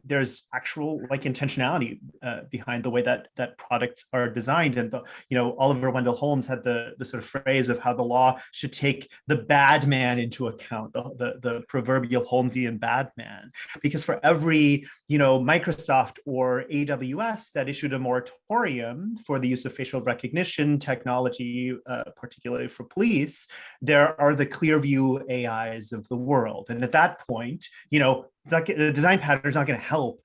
there's actual like intentionality behind the way that products are designed. And Oliver Wendell Holmes had the sort of phrase of how the law should take the bad man into account, the proverbial Holmesian bad man, because for every Microsoft or AWS that issued a moratorium for the use of facial recognition technology, particularly for police, there are the Clearview AIs of the world. And at that point, it's not, the design pattern is not going to help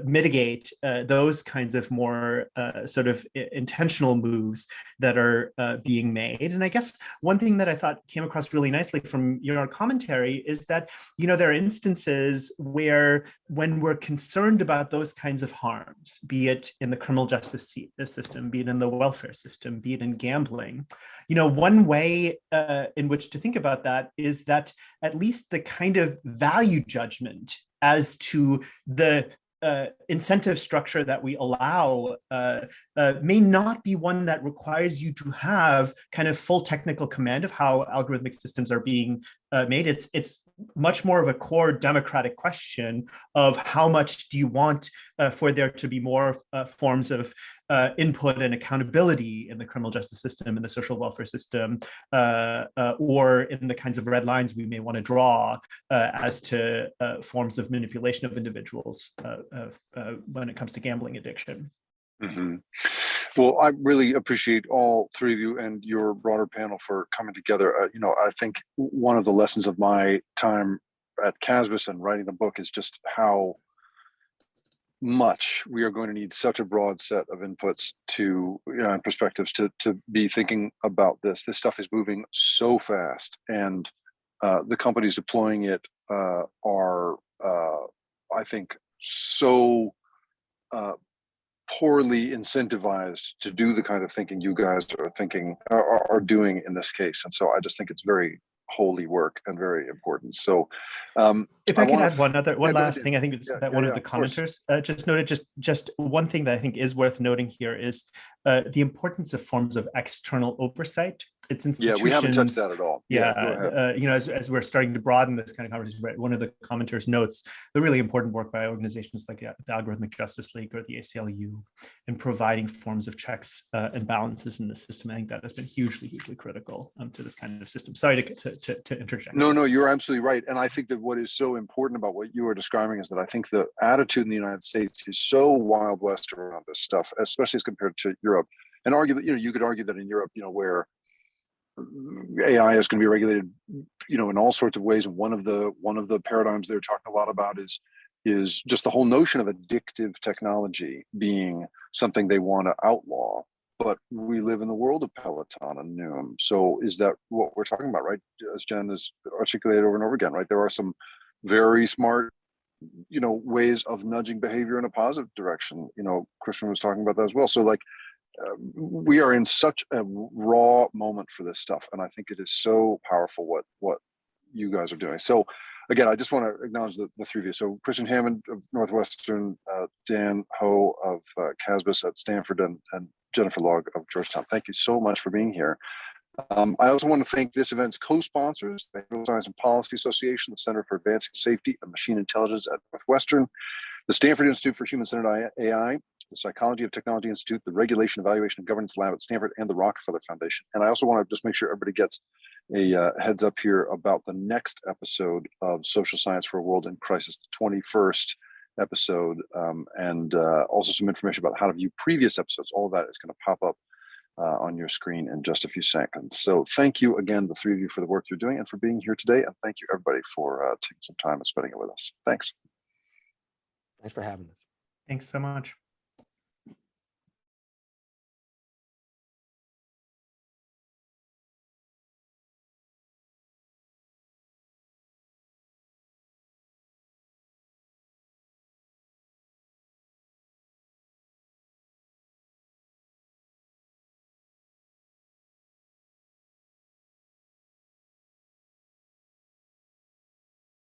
mitigate those kinds of more sort of intentional moves that are being made. And I guess one thing that I thought came across really nicely from your commentary is that, there are instances where when we're concerned about those kinds of harms, be it in the criminal justice system, be it in the welfare system, be it in gambling, one way in which to think about that is that at least the kind of value judgment as to the incentive structure that we allow may not be one that requires you to have kind of full technical command of how algorithmic systems are being made. It's much more of a core democratic question of how much do you want for there to be more forms of input and accountability in the criminal justice system, in the social welfare system, or in the kinds of red lines we may want to draw as to forms of manipulation of individuals when it comes to gambling addiction. Mm-hmm. Well, I really appreciate all three of you and your broader panel for coming together. I think one of the lessons of my time at CASBS and writing the book is just how much we are going to need such a broad set of inputs to and perspectives to be thinking about this. This stuff is moving so fast, and the companies deploying it are, I think, so poorly incentivized to do the kind of thinking you guys are doing in this case. And so I just think it's very holy work and very important. So if I could add one last thing, I think it's one of the of commenters just noted, just one thing that I think is worth noting here is the importance of forms of external oversight. It's institutions. Yeah, we haven't touched that at all. As we're starting to broaden this kind of conversation, right, one of the commenters notes the really important work by organizations like the Algorithmic Justice League or the ACLU in providing forms of checks and balances in the system. I think that has been hugely, hugely critical to this kind of system. Sorry to interject. No, you're absolutely right. And I think that what is so important about what you are describing is that I think the attitude in the United States is so wild west around this stuff, especially as compared to Europe. And argue that, you could argue that in Europe, where AI is going to be regulated, in all sorts of ways. And one of the paradigms they're talking a lot about is just the whole notion of addictive technology being something they want to outlaw. But we live in the world of Peloton and Noom. So is that what we're talking about, right? As Jen has articulated over and over again, right? There are some very smart, ways of nudging behavior in a positive direction. Kristian was talking about that as well. So we are in such a raw moment for this stuff, and I think it is so powerful what you guys are doing. So again, I just want to acknowledge the three of you. So Kristian Hammond of Northwestern, Dan Ho of CASBS at Stanford, and Jennifer Log of Georgetown. Thank you so much for being here. I also want to thank this event's co-sponsors, the Science and Policy Association, the Center for Advancing Safety and Machine Intelligence at Northwestern, the Stanford Institute for Human-Centered AI, the Psychology of Technology Institute, the Regulation, Evaluation, and Governance Lab at Stanford, and the Rockefeller Foundation. And I also want to just make sure everybody gets a heads up here about the next episode of Social Science for a World in Crisis, the 21st episode, and also some information about how to view previous episodes. All of that is going to pop up on your screen in just a few seconds. So thank you again, the three of you, for the work you're doing and for being here today. And thank you, everybody, for taking some time and spending it with us. Thanks. Thanks for having us. Thanks so much.